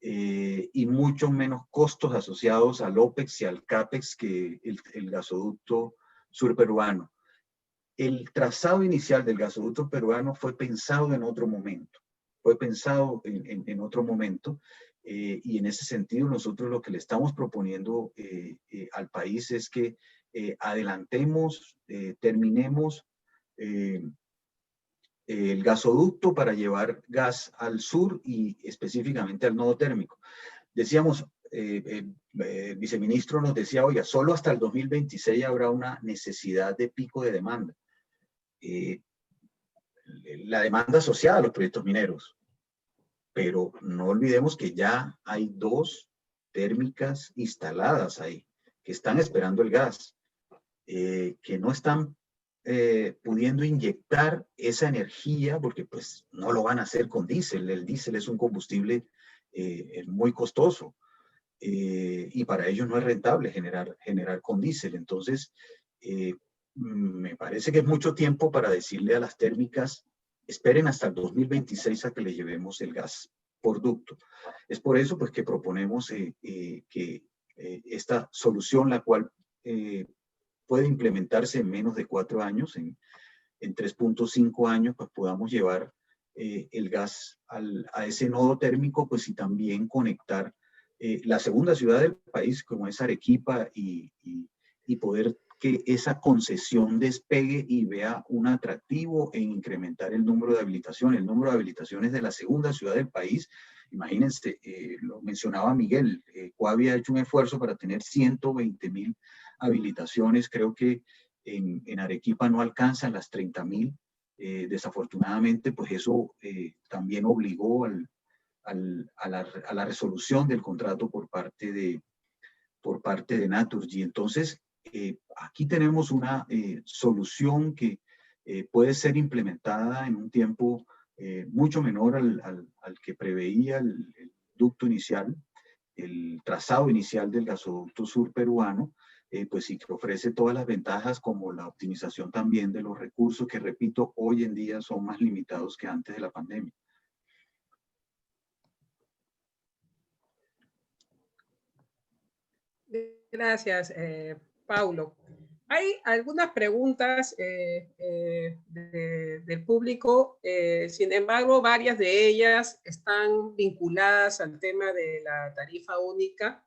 y mucho menos costos asociados al OPEX y al CAPEX que el gasoducto surperuano. El trazado inicial del gasoducto peruano fue pensado en otro momento. Y en ese sentido nosotros lo que le estamos proponiendo al país es que adelantemos, terminemos el gasoducto para llevar gas al sur y específicamente al nodo térmico. Decíamos, el viceministro nos decía, oiga, solo hasta el 2026 habrá una necesidad de pico de demanda. La demanda asociada a los proyectos mineros. Pero no olvidemos que ya hay 2 térmicas instaladas ahí, que están esperando el gas, que no están pudiendo inyectar esa energía, porque pues no lo van a hacer con diésel. El diésel es un combustible muy costoso, y para ellos no es rentable generar con diésel. Entonces, me parece que es mucho tiempo para decirle a las térmicas, esperen hasta el 2026 a que les llevemos el gas por ducto. Es por eso pues, que proponemos que esta solución, la cual puede implementarse en menos de 4 años, en 3.5 años, pues podamos llevar el gas a ese nodo térmico, pues y también conectar la segunda ciudad del país, como es Arequipa, y poder que esa concesión despegue y vea un atractivo en incrementar el número de habilitaciones. El número de habilitaciones de la segunda ciudad del país, imagínense, lo mencionaba Miguel, Coavi ha hecho un esfuerzo para tener 120.000 habilitaciones. Creo que en Arequipa no alcanzan las 30.000. Desafortunadamente, pues eso también obligó a la resolución del contrato por parte de Naturgy. Entonces, aquí tenemos una solución que puede ser implementada en un tiempo mucho menor al que preveía el ducto inicial, el trazado inicial del gasoducto sur peruano, pues sí que ofrece todas las ventajas, como la optimización también de los recursos, que repito, hoy en día son más limitados que antes de la pandemia. Gracias, Paulo. Hay algunas preguntas del público, sin embargo, varias de ellas están vinculadas al tema de la tarifa única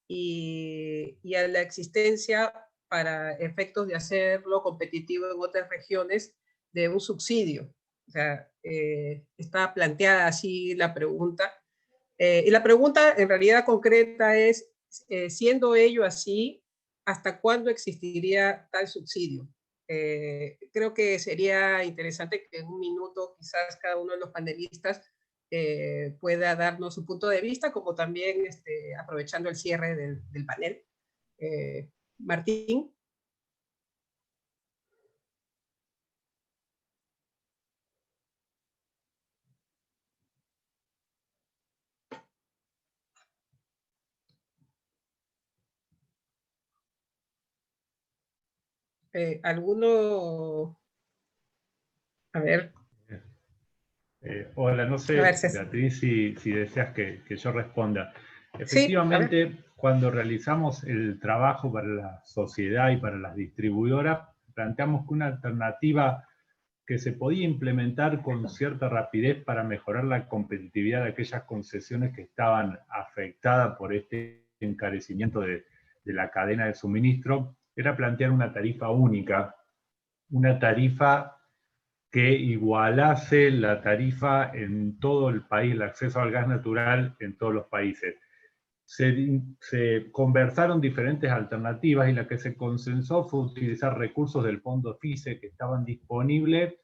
y a la existencia, para efectos de hacerlo competitivo en otras regiones, de un subsidio. O sea, está planteada así la pregunta. Y la pregunta en realidad concreta es, siendo ello así, ¿hasta cuándo existiría tal subsidio? Creo que sería interesante que en un minuto quizás cada uno de los panelistas pueda darnos su punto de vista, como también aprovechando el cierre del panel. Martín. ¿Alguno? A ver. Hola, no sé, Beatriz, si deseas que yo responda. Efectivamente, sí, cuando realizamos el trabajo para la sociedad y para las distribuidoras, planteamos que una alternativa que se podía implementar con cierta rapidez para mejorar la competitividad de aquellas concesiones que estaban afectadas por este encarecimiento de la cadena de suministro, era plantear una tarifa única, una tarifa que igualase la tarifa en todo el país, el acceso al gas natural en todos los países. Se conversaron diferentes alternativas y la que se consensó fue utilizar recursos del fondo FICE que estaban disponibles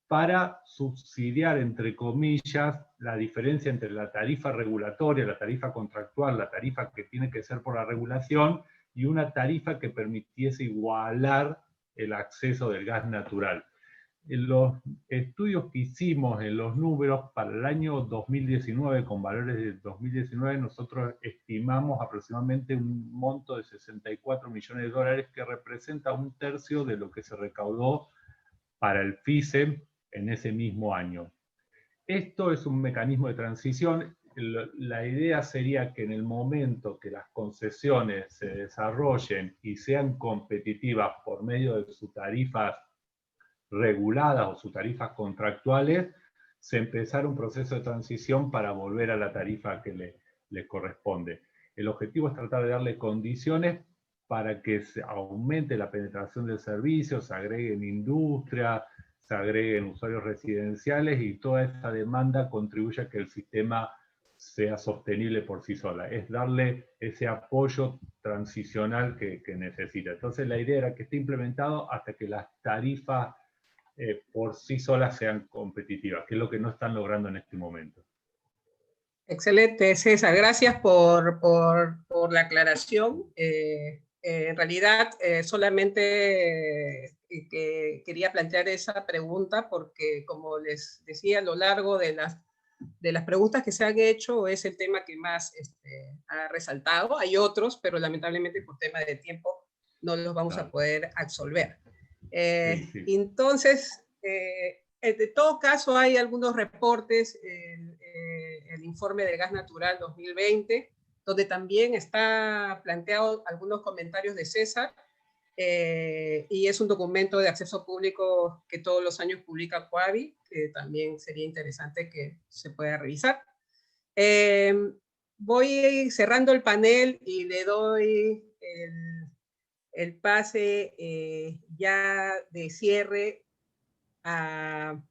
para subsidiar, entre comillas, la diferencia entre la tarifa regulatoria, la tarifa contractual, la tarifa que tiene que ser por la regulación, y una tarifa que permitiese igualar el acceso del gas natural. En los estudios que hicimos en los números para el año 2019, con valores de 2019, nosotros estimamos aproximadamente un monto de 64 millones de dólares, que representa 1/3 de lo que se recaudó para el FICE en ese mismo año. Esto es un mecanismo de transición. La idea sería que en el momento que las concesiones se desarrollen y sean competitivas por medio de sus tarifas reguladas o sus tarifas contractuales, se empezara un proceso de transición para volver a la tarifa que le corresponde. El objetivo es tratar de darle condiciones para que se aumente la penetración del servicio, se agreguen industria, se agreguen usuarios residenciales y toda esa demanda contribuye a que el sistema sea sostenible por sí sola. Es darle ese apoyo transicional que necesita. Entonces la idea era que esté implementado hasta que las tarifas por sí solas sean competitivas, que es lo que no están logrando en este momento. Excelente, César. Gracias por la aclaración. En realidad, solamente que quería plantear esa pregunta porque, como les decía, a lo largo de las preguntas que se han hecho es el tema que más ha resaltado. Hay otros, pero lamentablemente por tema de tiempo no los vamos a poder absolver. Sí. Entonces, en todo caso hay algunos reportes, el informe de gas natural 2020, donde también está planteado algunos comentarios de César, y es un documento de acceso público que todos los años publica Coavi, que también sería interesante que se pueda revisar. Voy cerrando el panel y le doy el pase ya de cierre a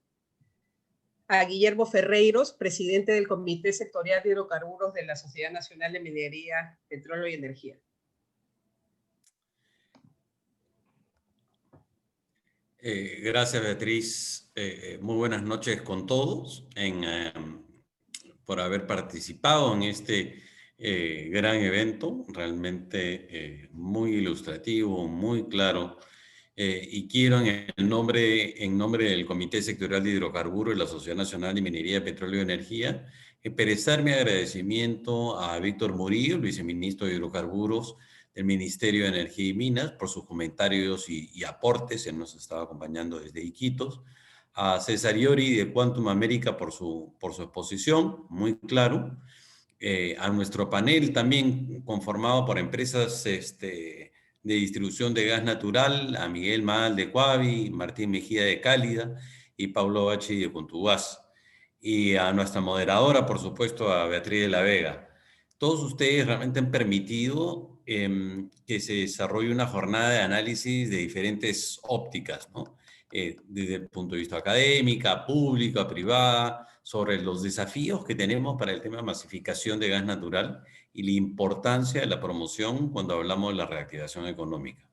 Guillermo Ferreiros, presidente del Comité Sectorial de Hidrocarburos de la Sociedad Nacional de Minería, Petróleo y Energía. Gracias, Beatriz. Muy buenas noches con todos por haber participado en este gran evento, realmente muy ilustrativo, muy claro. Y quiero en nombre del Comité Sectorial de Hidrocarburos y la Sociedad Nacional de Minería, Petróleo y Energía, expresar mi agradecimiento a Víctor Murillo, viceministro de Hidrocarburos del Ministerio de Energía y Minas, por sus comentarios y aportes. Él nos estaba acompañando desde Iquitos. A César Iori de Quantum América por su exposición, muy claro. A nuestro panel también conformado por empresas de distribución de gas natural, a Miguel Maal de Coavi, Martín Mejía de Cálida y Pablo Bachi de Contuguas. Y a nuestra moderadora, por supuesto, a Beatriz de la Vega. Todos ustedes realmente han permitido que se desarrolle una jornada de análisis de diferentes ópticas, ¿no? Desde el punto de vista académica, pública, privada, sobre los desafíos que tenemos para el tema de masificación de gas natural y la importancia de la promoción cuando hablamos de la reactivación económica.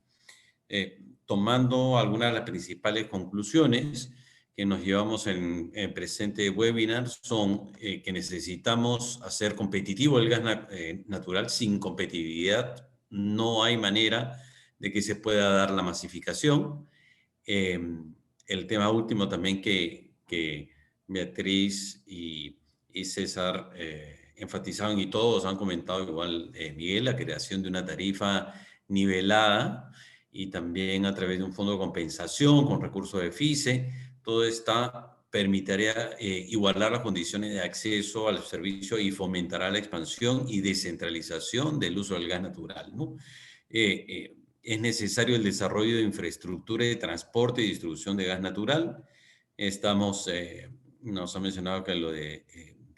Tomando algunas de las principales conclusiones que nos llevamos en el presente webinar son que necesitamos hacer competitivo el gas natural. Sin competitividad no hay manera de que se pueda dar la masificación. El tema último también que Beatriz y César enfatizaban y todos han comentado igual, Miguel, la creación de una tarifa nivelada y también a través de un fondo de compensación con recursos de FICE. Todo esto permitiría igualar las condiciones de acceso al servicio y fomentará la expansión y descentralización del uso del gas natural, ¿no? Es necesario el desarrollo de infraestructura de transporte y distribución de gas natural. Nos ha mencionado que lo de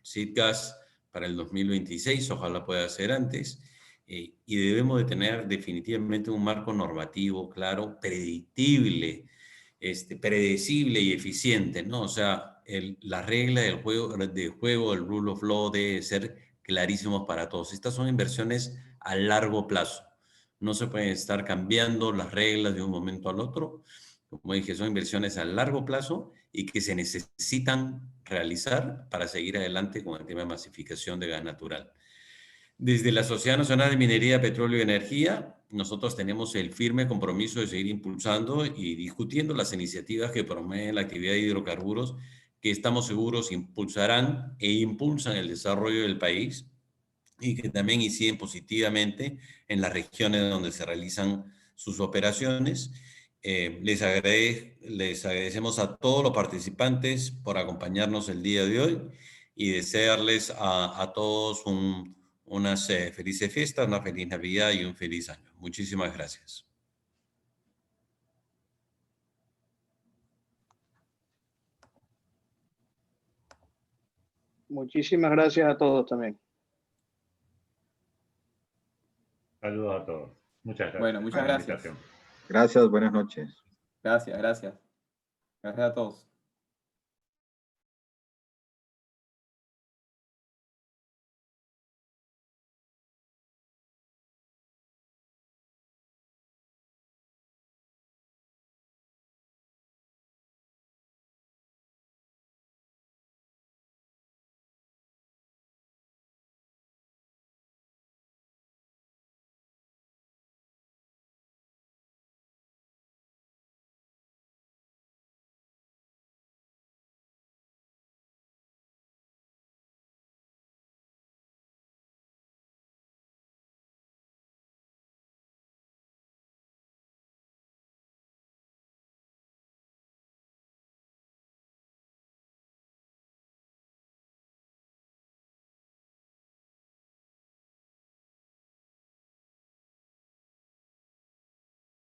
SITGAS para el 2026, ojalá pueda ser antes, y debemos de tener definitivamente un marco normativo claro, predictible, predecible y eficiente, ¿no? O sea, las reglas del juego, el rule of law debe ser clarísimos para todos. Estas son inversiones a largo plazo. No se pueden estar cambiando las reglas de un momento al otro. Como dije, son inversiones a largo plazo y que se necesitan realizar para seguir adelante con el tema de masificación de gas natural. Desde la Sociedad Nacional de Minería, Petróleo y Energía, nosotros tenemos el firme compromiso de seguir impulsando y discutiendo las iniciativas que promueven la actividad de hidrocarburos, que estamos seguros impulsarán e impulsan el desarrollo del país y que también inciden positivamente en las regiones donde se realizan sus operaciones. Les agradecemos a todos los participantes por acompañarnos el día de hoy y desearles a todos unas felices fiestas, una feliz Navidad y un feliz año. Muchísimas gracias. Muchísimas gracias a todos también. Saludos a todos. Muchas gracias. Bueno, muchas gracias. Gracias, buenas noches. Gracias. Gracias a todos.